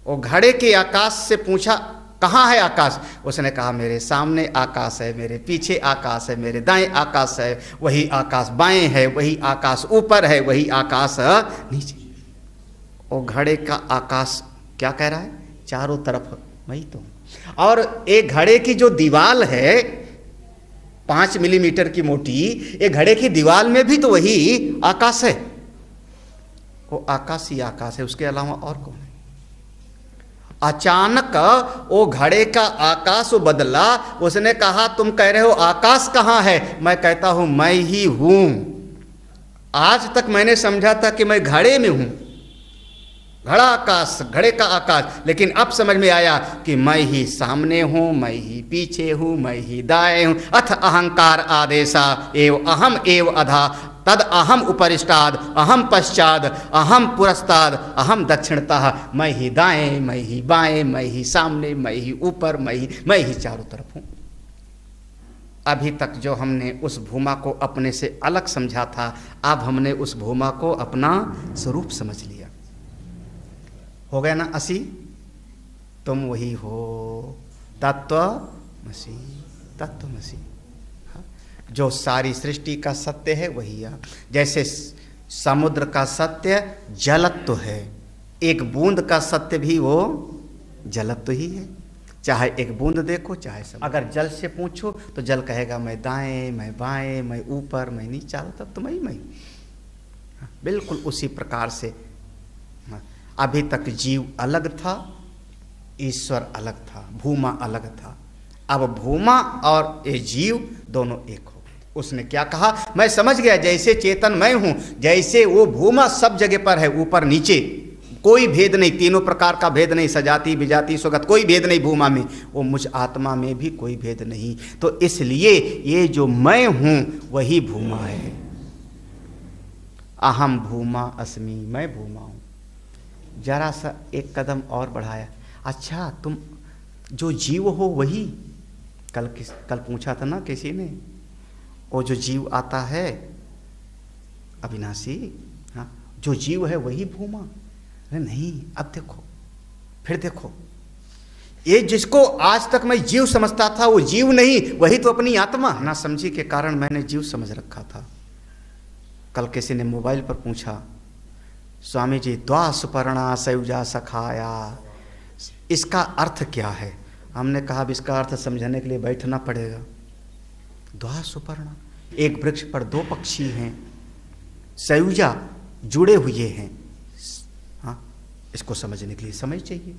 वो घड़े के आकाश से पूछा कहाँ है आकाश? उसने कहा मेरे सामने आकाश है, मेरे पीछे आकाश है, मेरे दाएं आकाश है, वही आकाश बाएं है, वही आकाश ऊपर है, वही आकाश नीचे। वो घड़े का आकाश क्या कह रहा है? चारों तरफ वही तो। और एक घड़े की जो दीवाल है 5 मिलीमीटर की मोटी, एक घड़े की दीवाल में भी तो वही आकाश है। वो आकाश ही आकाश है, उसके अलावा और कौन है? अचानक वो घड़े का आकाश बदला। उसने कहा तुम कह रहे हो आकाश कहाँ है? मैं कहता हूं मैं ही हूं। आज तक मैंने समझा था कि मैं घड़े में हूं, घड़ा का घड़े का आकाश। लेकिन अब समझ में आया कि मैं ही सामने हूँ, मैं ही पीछे हूँ, मैं ही दाएं हूँ। अथ अहंकार आदेशा एव अहम एव अधा तद अहम उपरिष्टाद अहम पश्चाद अहम पुरस्ताद अहम दक्षिणतः। मैं ही दाएं, मैं ही बाएं, मैं ही सामने, मैं ही ऊपर, मैं ही चारों तरफ हूँ। अभी तक जो हमने उस भूमा को अपने से अलग समझा था, अब हमने उस भूमा को अपना स्वरूप समझ लिया। हो गया ना 80? तुम वही हो, तत्वमसि, तत्वमसि। जो सारी सृष्टि का सत्य है वही आप। जैसे समुद्र का सत्य जलत्व है, एक बूंद का सत्य भी वो जलत्व ही है। चाहे एक बूंद देखो, चाहे सब। अगर जल से पूछो तो जल कहेगा मैं दाएं, मैं बाएं, मैं ऊपर, मैं नीचे, चारों तरफ तो मैं। बिल्कुल उसी प्रकार से अभी तक जीव अलग था, ईश्वर अलग था, भूमा अलग था। अब भूमा और ये जीव दोनों एक हो। उसने क्या कहा, मैं समझ गया जैसे चेतन मैं हूं, जैसे वो भूमा सब जगह पर है, ऊपर नीचे कोई भेद नहीं, तीनों प्रकार का भेद नहीं, सजाति विजाति स्वगत कोई भेद नहीं भूमा में, वो मुझ आत्मा में भी कोई भेद नहीं। तो इसलिए ये जो मैं हूं वही भूमा है। अहम भूमा अस्मि, मैं भूमा हूं। जरा सा एक कदम और बढ़ाया, अच्छा तुम जो जीव हो वही, कल पूछा था ना किसी ने, वो जो जीव आता है अविनाशी, हाँ, जो जीव है वही भूमा। अरे नहीं, अब देखो, फिर देखो, ये जिसको आज तक मैं जीव समझता था वो जीव नहीं, वही तो अपनी आत्मा। ना समझी के कारण मैंने जीव समझ रखा था। कल किसी ने मोबाइल पर पूछा, स्वामी जी द्वा सुपर्णा सयुजा सखाया, इसका अर्थ क्या है? हमने कहा अब इसका अर्थ समझने के लिए बैठना पड़ेगा। द्वा सुपर्णा, एक वृक्ष पर दो पक्षी हैं, सयुजा जुड़े हुए हैं। हाँ, इसको समझने के लिए समय चाहिए।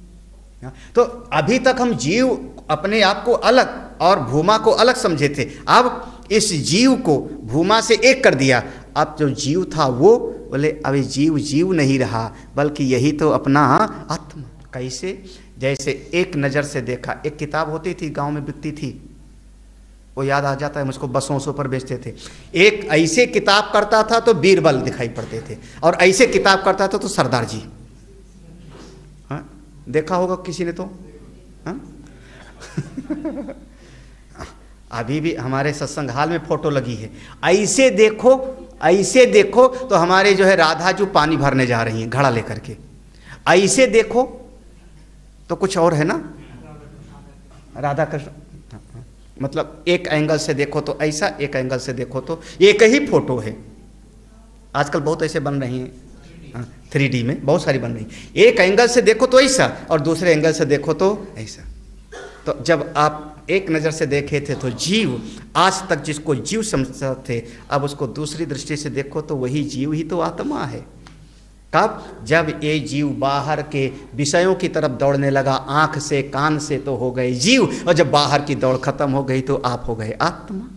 हाँ, तो अभी तक हम जीव अपने आप को अलग और भूमा को अलग समझे थे। अब इस जीव को भूमा से एक कर दिया। अब जो जीव था वो बोले अभी जीव जीव नहीं रहा, बल्कि यही तो अपना आत्मा। कैसे? जैसे एक नज़र से देखा, एक किताब होती थी गांव में बिकती थी, वो याद आ जाता है मुझको, बसों पर बेचते थे। एक ऐसे किताब करता था तो बीरबल दिखाई पड़ते थे, और ऐसे किताब करता था तो सरदार जी। हाँ, देखा होगा किसी ने तो। हाँ? अभी भी हमारे सत्संग हाल में फोटो लगी है। ऐसे देखो, ऐसे देखो तो हमारे जो है राधा जो पानी भरने जा रही हैं घड़ा लेकर के, ऐसे देखो तो कुछ और है ना, राधा कृष्ण। मतलब एक एंगल से देखो तो ऐसा, एक एंगल से देखो तो एक ही फोटो है। आजकल बहुत ऐसे बन रही हैं, 3D में बहुत सारी बन रही। एक एंगल से देखो तो ऐसा और दूसरे एंगल से देखो तो ऐसा। तो जब आप एक नज़र से देखे थे तो जीव, आज तक जिसको जीव समझते थे, अब उसको दूसरी दृष्टि से देखो तो वही जीव ही तो आत्मा है। कब? जब ये जीव बाहर के विषयों की तरफ दौड़ने लगा, आंख से कान से तो हो गए जीव, और जब बाहर की दौड़ खत्म हो गई तो आप हो गए आत्मा।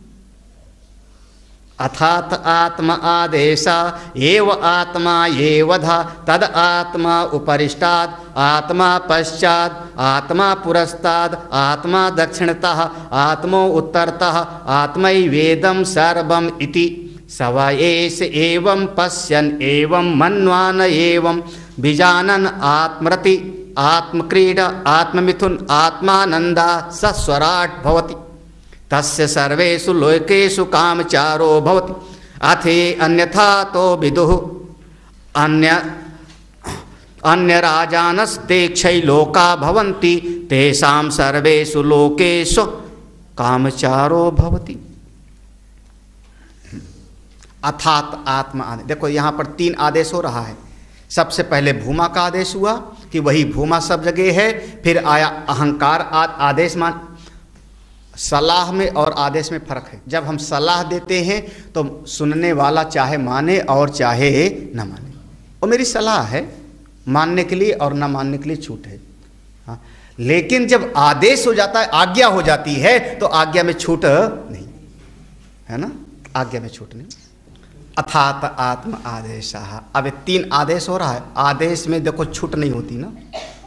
अथात आत्मा आदेशा एव आत्मा एव धा तद आत्मा उपरिष्टाद आत्मा पश्चाद आत्मा पुरस्ताद आत्मा दक्षिणतः आत्मो उत्तरतः आत्मैवेदं सर्वम् इति सवयेष एवं पश्यन् एवं मन्वान एवं विजानन आत्मरति आत्मक्रीडा आत्ममिथुन आत्मानंदा सस्वराट भवति तस्य सर्वेषु लोकेषु कामचारो भवति अथे अन्यथा तो विदुः अन्य राजानस्तेक्षै लोका भवन्ति तेषां सर्वेषु लोकेषु कामचारो भवति। अर्थात आत्मा आदेश। देखो यहाँ पर 3 आदेश हो रहा है। सबसे पहले भूमा का आदेश हुआ कि वही भूमा सब जगह है। फिर आया अहंकार आदेश। मान सलाह में और आदेश में फर्क है। जब हम सलाह देते हैं तो सुनने वाला चाहे माने और चाहे न माने, वो मेरी सलाह है, मानने के लिए और न मानने के लिए छूट है। हाँ, लेकिन जब आदेश हो जाता है, आज्ञा हो जाती है, तो आज्ञा में छूट नहीं है ना, आज्ञा में छूट नहीं। अथात आत्म आदेश। अब ये 3 आदेश हो रहा है। आदेश में देखो छूट नहीं होती ना।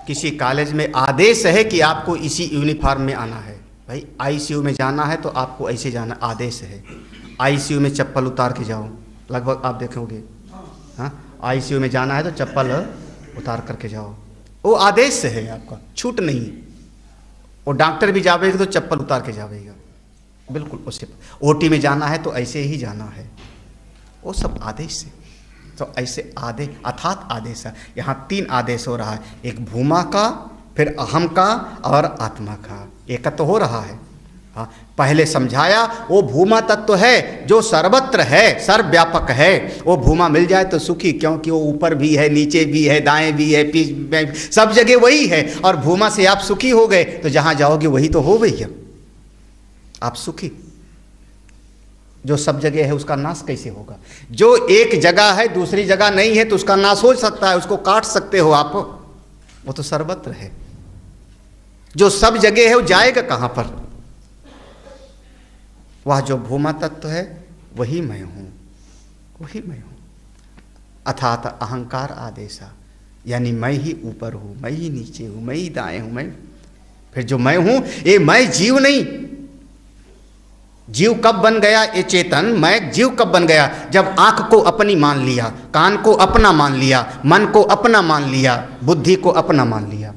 किसी कॉलेज में आदेश है कि आपको इसी यूनिफॉर्म में आना है। भाई आईसीयू में जाना है तो आपको ऐसे जाना, आदेश है। आईसीयू में चप्पल उतार के जाओ, लगभग आप देखोगे। हाँ, आईसीयू में जाना है तो चप्पल उतार करके जाओ, वो आदेश है आपका, छूट नहीं। और डॉक्टर भी जावेगा तो चप्पल उतार के जावेगा, बिल्कुल उससे। ओटी में जाना है तो ऐसे ही जाना है, वो सब आदेश है। तो ऐसे आदेश, अर्थात आदेश है। यहाँ 3 आदेश हो रहा है, एक भूमा का, फिर अहम का और आत्मा का। एक तो हो रहा है। हाँ, पहले समझाया वो भूमा तत्व है जो सर्वत्र है, सर्वव्यापक है। वो भूमा मिल जाए तो सुखी, क्योंकि वो ऊपर भी है, नीचे भी है, दाएं भी है, पीछे में, सब जगह वही है। और भूमा से आप सुखी हो गए तो जहाँ जाओगे वही तो हो भैया, आप सुखी। जो सब जगह है उसका नाश कैसे होगा? जो एक जगह है दूसरी जगह नहीं है तो उसका नाश हो सकता है, उसको काट सकते हो आप, वो तो सर्वत्र है। जो सब जगह है वो जाएगा कहाँ पर? वह जो भूमा तत्व है वही मैं हूँ, वही मैं हूँ। अर्थात अहंकार आदेशा, यानी मैं ही ऊपर हूँ, मैं ही नीचे हूँ, मैं ही दाएं हूँ, मैं। फिर जो मैं हूँ ये मैं जीव नहीं। जीव कब बन गया ये चेतन? मैं जीव कब बन गया? जब आँख को अपनी मान लिया, कान को अपना मान लिया, मन को अपना मान लिया, बुद्धि को अपना मान लिया।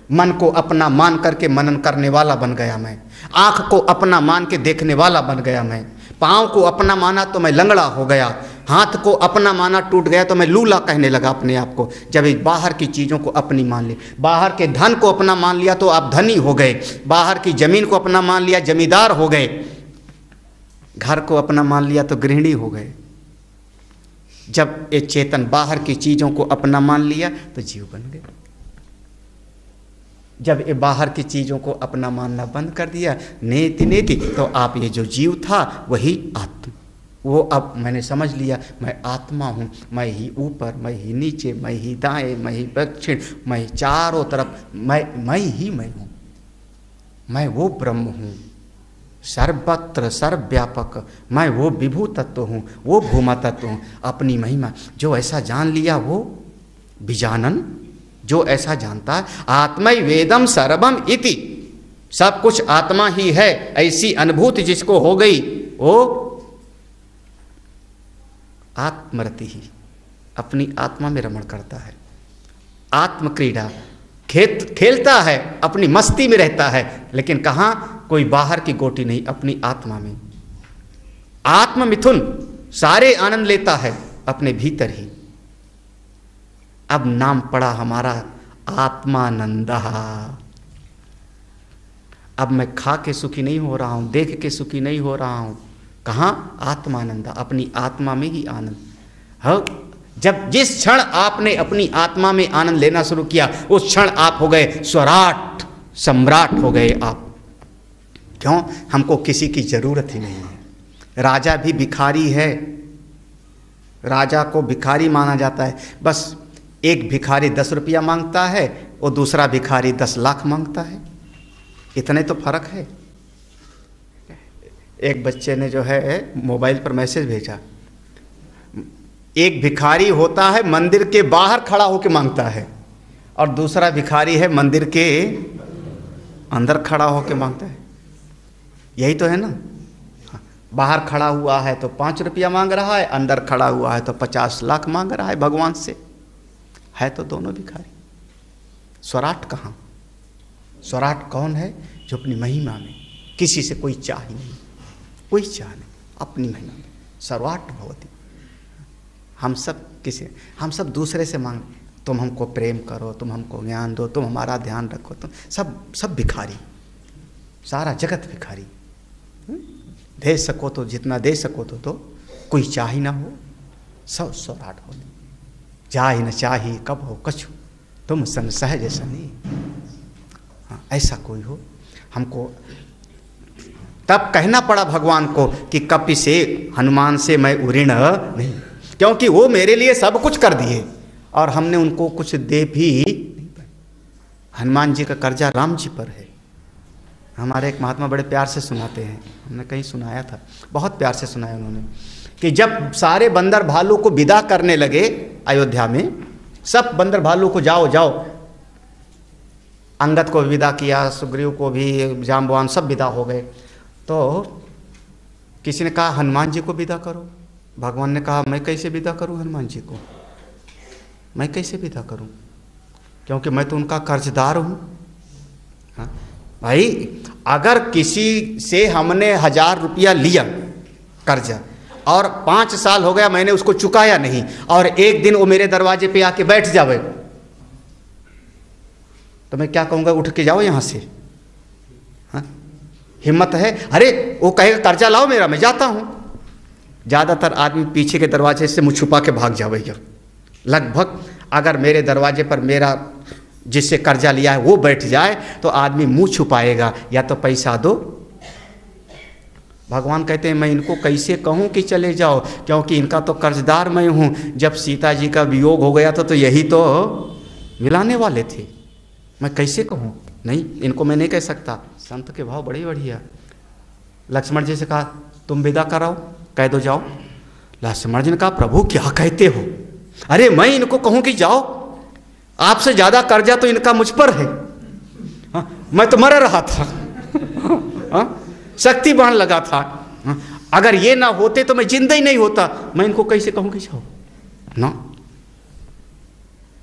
मन को अपना मान करके मनन करने वाला बन गया मैं। आँख को अपना मान के देखने वाला बन गया मैं। पाँव को अपना माना तो मैं लंगड़ा हो गया। हाथ को अपना माना टूट गया तो मैं लूला कहने लगा अपने आप को। जब बाहर की चीज़ों को अपनी मान ली, बाहर के धन को अपना मान लिया तो आप धनी हो गए। बाहर की जमीन को अपना मान लिया, जमींदार हो गए। घर को अपना मान लिया तो गृहिणी हो गए। जब ये चेतन बाहर की चीज़ों को अपना मान लिया तो जीव बन गए। जब ये बाहर की चीज़ों को अपना मानना बंद कर दिया, नेति नेति, तो आप ये जो जीव था वही आत्मा। वो अब मैंने समझ लिया मैं आत्मा हूँ, मैं ही ऊपर, मैं ही नीचे, मैं ही दाएं, मैं ही दक्षिण, मैं चारों तरफ, मैं ही मैं हूँ। मैं वो ब्रह्म हूँ, सर्वत्र सर्वव्यापक। मैं वो विभू तत्व हूँ, वो भूमा तत्व हूँ। अपनी महिमा जो ऐसा जान लिया वो विजानन, जो ऐसा जानता है। आत्मै वेदम सर्वम इति, सब कुछ आत्मा ही है, ऐसी अनुभूति जिसको हो गई वो आत्मरति ही, अपनी आत्मा में रमण करता है। आत्म क्रीड़ा खेलता है, अपनी मस्ती में रहता है, लेकिन कहाँ? कोई बाहर की गोटी नहीं, अपनी आत्मा में। आत्म मिथुन, सारे आनंद लेता है अपने भीतर ही। अब नाम पड़ा हमारा आत्मानंदा। अब मैं खा के सुखी नहीं हो रहा हूँ, देख के सुखी नहीं हो रहा हूँ। कहाँ? आत्मानंदा, अपनी आत्मा में ही आनंद। हाँ, जब जिस क्षण आपने अपनी आत्मा में आनंद लेना शुरू किया उस क्षण आप हो गए स्वराट, सम्राट हो गए आप। क्यों? हमको किसी की जरूरत ही नहीं है। राजा भी भिखारी है, राजा को भिखारी माना जाता है। बस एक भिखारी 10 रुपया मांगता है और दूसरा भिखारी 10 लाख मांगता है, इतने तो फर्क है। एक बच्चे ने जो है मोबाइल पर मैसेज भेजा, एक भिखारी होता है मंदिर के बाहर खड़ा होकर मांगता है और दूसरा भिखारी है मंदिर के अंदर खड़ा होकर मांगता है। यही तो है ना। बाहर खड़ा हुआ है तो 5 रुपया मांग रहा है, अंदर खड़ा हुआ है तो 50 लाख मांग रहा है भगवान से। है तो दोनों भिखारी। स्वराट कहाँ? स्वराट कौन है? जो अपनी महिमा में, किसी से कोई चाह ही नहीं, कोई चाह नहीं, अपनी महिमा में सर्वाट भवति। हम सब दूसरे से मांग, तुम हमको प्रेम करो, तुम हमको ज्ञान दो, तुम हमारा ध्यान रखो, तुम सब भिखारी, सारा जगत भिखारी। दे सको तो जितना दे सको तो कोई चाह ही ना हो, सब स्वराट हो। जा ही न चाही कब हो कछु, तुम सन सहज सनी। हाँ, ऐसा कोई हो। हमको तब कहना पड़ा भगवान को कि कपि से, हनुमान से मैं ऋण नहीं, क्योंकि वो मेरे लिए सब कुछ कर दिए और हमने उनको कुछ दे भी नहीं पाए। हनुमान जी का कर्जा राम जी पर है, हमारे एक महात्मा बड़े प्यार से सुनाते हैं, हमने कहीं सुनाया था, बहुत प्यार से सुनाया उन्होंने, कि जब सारे बंदर भालू को विदा करने लगे अयोध्या में, सब बंदर भालू को जाओ जाओ, अंगद को विदा किया, सुग्रीव को भी, जाम्बवान सब विदा हो गए, तो किसी ने कहा हनुमान जी को विदा करो। भगवान ने कहा मैं कैसे विदा करूं हनुमान जी को, मैं कैसे विदा करूं, क्योंकि मैं तो उनका कर्जदार हूं। हाँ? भाई अगर किसी से हमने 1000 रुपया लिया कर्जा और 5 साल हो गया मैंने उसको चुकाया नहीं, और एक दिन वो मेरे दरवाजे पे आके बैठ जावे, तो मैं क्या कहूँगा, उठ के जाओ यहाँ से। हाँ? हिम्मत है? अरे वो कहेगा कर्जा लाओ मेरा, मैं जाता हूँ। ज़्यादातर आदमी पीछे के दरवाजे से मुँह छुपा के भाग जावेगा। लगभग अगर मेरे दरवाजे पर मेरा जिससे कर्जा लिया है वो बैठ जाए तो आदमी मुंह छुपाएगा, या तो पैसा दो। भगवान कहते हैं मैं इनको कैसे कहूँ कि चले जाओ, क्योंकि इनका तो कर्जदार मैं हूँ। जब सीता जी का वियोग हो गया था तो यही तो मिलाने वाले थे, मैं कैसे कहूँ, नहीं इनको मैं नहीं कह सकता। संत के भाव बड़े बढ़िया। लक्ष्मण जी से कहा तुम विदा कराओ, कह दो जाओ। लक्ष्मण जी ने कहा प्रभु क्या कहते हो, अरे मैं इनको कहूँ कि जाओ, आपसे ज्यादा कर्जा तो इनका मुझ पर है। हाँ? मैं तो मर रहा था, शक्ति बाण लगा था, अगर ये ना होते तो मैं जिंदा ही नहीं होता, मैं इनको कैसे कहूँ कि जाओ ना।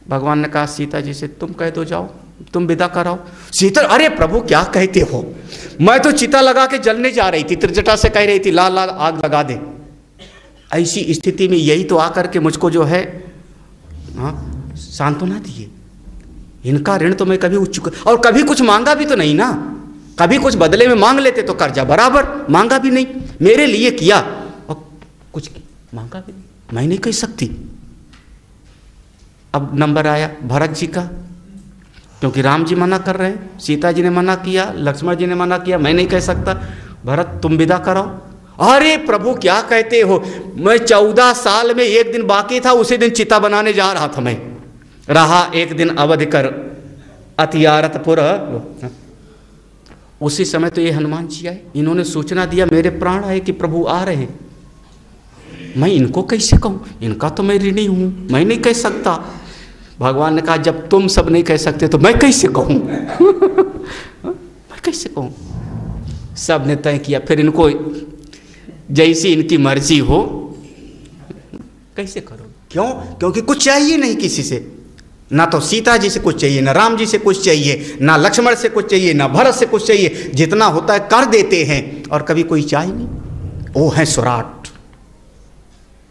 भगवान ने कहा सीता जी से तुम कह दो जाओ, तुम विदा कराओ। सीता अरे प्रभु क्या कहते हो, मैं तो चिता लगा के जलने जा रही थी, त्रिजटा से कह रही थी लाल लाल आग लगा दे। ऐसी स्थिति में यही तो आकर के मुझको जो है सांत्वना दिए। इनका ऋण तो मैं कभी चुका, और कभी कुछ मांगा भी तो नहीं ना, कभी कुछ बदले में मांग लेते तो कर्जा बराबर, मांगा भी नहीं, मेरे लिए किया और कुछ मांगा भी नहीं, मैं नहीं कह सकती। अब नंबर आया भरत जी का, क्योंकि राम जी मना कर रहे हैं, सीता जी ने मना किया, लक्ष्मण जी ने मना किया, मैं नहीं कह सकता। भरत तुम विदा कराओ। अरे प्रभु क्या कहते हो, मैं 14 साल में एक दिन बाकी था, उसी दिन चिता बनाने जा रहा था मैं, रहा एक दिन अवधि कर अतियारतपुर। उसी समय तो ये हनुमान जी आए, इन्होंने सूचना दिया मेरे प्राण आए कि प्रभु आ रहे हैं। मैं इनको कैसे कहूँ, इनका तो मैं ऋणी हूँ, मैं नहीं कह सकता। भगवान ने कहा जब तुम सब नहीं कह सकते तो मैं कैसे कहूँ मैं कैसे कहूँ। सब ने तय किया, फिर इनको जैसी इनकी मर्जी हो कैसे करो। क्यों? क्योंकि कुछ चाहिए नहीं किसी से, ना तो सीता जी से कुछ चाहिए, ना राम जी से कुछ चाहिए, ना लक्ष्मण से कुछ चाहिए, ना भरत से कुछ चाहिए, जितना होता है कर देते हैं, और कभी कोई चाहिए नहीं। वो है स्वराट,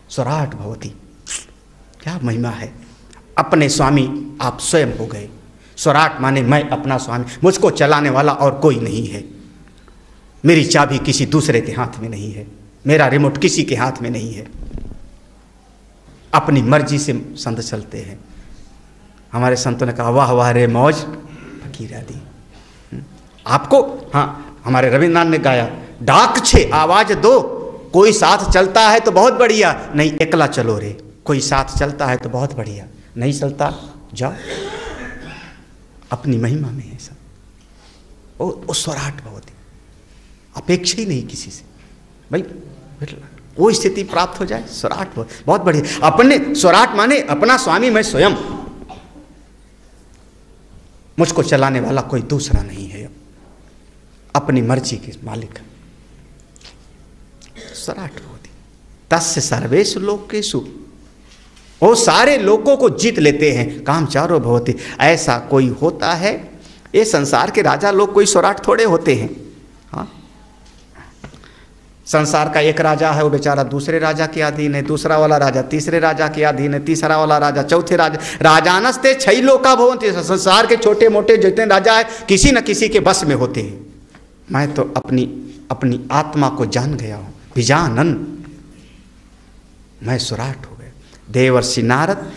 स्वराट भवती, क्या महिमा है। अपने स्वामी आप स्वयं हो गए। स्वराट माने मैं अपना स्वामी, मुझको चलाने वाला और कोई नहीं है, मेरी चाबी किसी दूसरे के हाथ में नहीं है, मेरा रिमोट किसी के हाथ में नहीं है, अपनी मर्जी से संत चलते हैं। हमारे संतों ने कहा वाह वाह रे मौज फकीरा दी। आपको हाँ, हमारे रविन्द्रनाथ ने गाया डाक छे आवाज दो, कोई साथ चलता है तो बहुत बढ़िया, नहीं एकला चलो रे, कोई साथ चलता है तो बहुत बढ़िया, नहीं चलता जाओ, अपनी महिमा में है सब। वो स्वराट भवती, अपेक्षा ही नहीं किसी से, भाई वो स्थिति प्राप्त हो जाए, स्वराट बहुत बढ़िया। अपने स्वराट माने अपना स्वामी मैं स्वयं, मुझको चलाने वाला कोई दूसरा नहीं है, अपनी मर्जी के मालिक। स्वराट भवती तस्य सर्वेषु लोकेषु, वो सारे लोगों को जीत लेते हैं। कामचारो भवती, ऐसा कोई होता है, ये संसार के राजा लोग कोई स्वराट थोड़े होते हैं। हाँ, संसार का एक राजा है, वो बेचारा दूसरे राजा के अधीन है, दूसरा वाला राजा तीसरे राजा के अधीन है, तीसरा वाला राजा चौथे राजा, राजानस्ते छई लोका भवन्ति। संसार के छोटे मोटे जितने राजा है किसी न किसी के बस में होते हैं। मैं तो अपनी आत्मा को जान गया हूँ, विजानन, मैं स्वराट हो गया। देवर्षि नारद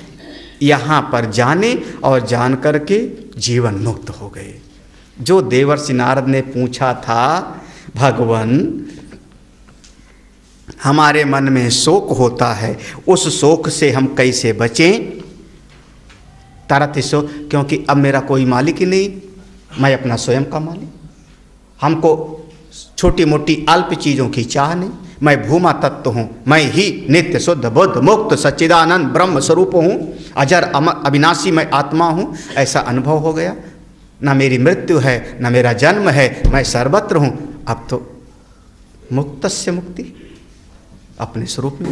यहाँ पर जाने और जान करके जीवन मुक्त हो गए। जो देवर्षि नारद ने पूछा था भगवान हमारे मन में शोक होता है, उस शोक से हम कैसे बचें, तरत शोक, क्योंकि अब मेरा कोई मालिक ही नहीं, मैं अपना स्वयं का मालिक। हमको छोटी मोटी अल्प चीज़ों की चाह नहीं। मैं भूमा तत्व हूँ, मैं ही नित्य शुद्ध बुद्ध मुक्त सच्चिदानंद ब्रह्म स्वरूप हूँ, अजर अमर अविनाशी मैं आत्मा हूँ, ऐसा अनुभव हो गया। ना मेरी मृत्यु है, ना मेरा जन्म है, मैं सर्वत्र हूँ। अब तो मुक्त से मुक्ति अपने स्वरूप में।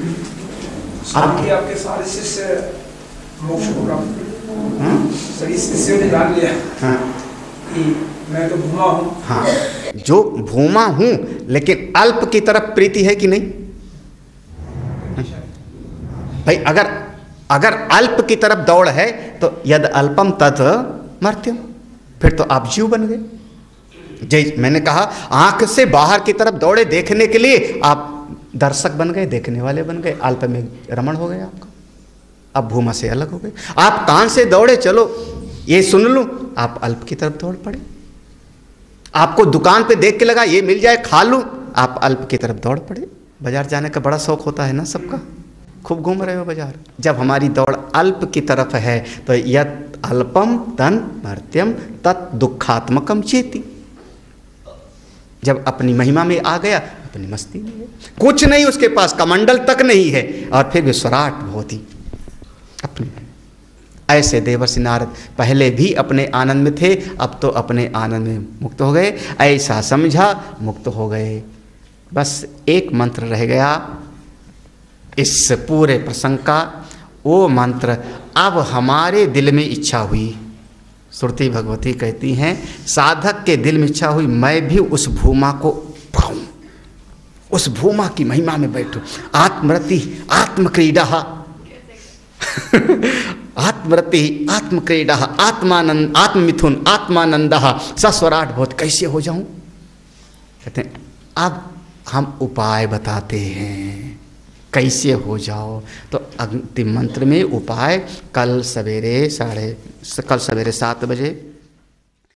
आपके सारे शिष्य मोक्ष को प्राप्त किए, सभी शिष्यों ने जान लिया कि मैं तो भूमा हूँ। हाँ, जो भूमा हूँ, लेकिन अल्प की तरफ प्रीति है कि नहीं भाई? अगर अल्प की तरफ दौड़ है तो यद अल्पम तद मर्त्यम, फिर तो आप जीव बन गए। जय मैंने कहा, आंख से बाहर की तरफ दौड़े देखने के लिए, आप दर्शक बन गए, देखने वाले बन गए, अल्प में रमण हो गए आपका। अब भूमा से अलग हो गए। आप कान से दौड़े, चलो ये सुन लूं, आप अल्प की तरफ दौड़ पड़े। आपको दुकान पे देख के लगा ये मिल जाए खा लूं, आप अल्प की तरफ दौड़ पड़े। बाजार जाने का बड़ा शौक होता है ना सबका, खूब घूम रहे हो बाजार। जब हमारी दौड़ अल्प की तरफ है तो यत् अल्पम तन मर्त्यम तत् दुखात्मकम चेति। जब अपनी महिमा में आ गया, अपनी मस्ती में है, कुछ नहीं उसके पास, कमंडल तक नहीं है, और फिर भी स्वराट बहुत ही अपनी। ऐसे देवर्षि नारद पहले भी अपने आनंद में थे, अब तो अपने आनंद में मुक्त हो गए। ऐसा समझा, मुक्त हो गए। बस एक मंत्र रह गया इस पूरे प्रसंग का, वो मंत्र अब हमारे दिल में इच्छा हुई। श्रुति भगवती कहती हैं, साधक के दिल में इच्छा हुई मैं भी उस भूमा को पाऊं, उस भूमा की महिमा में बैठूं। आत्मरति आत्मक्रीडा आत्मरति आत्मक्रीडा आत्मानंद आत्ममिथुन आत्मानंद सस्वराट बहुत। कैसे हो जाऊं? कहते हैं अब हम उपाय बताते हैं कैसे हो जाओ। तो अंतिम मंत्र में उपाय कल सवेरे 7 बजे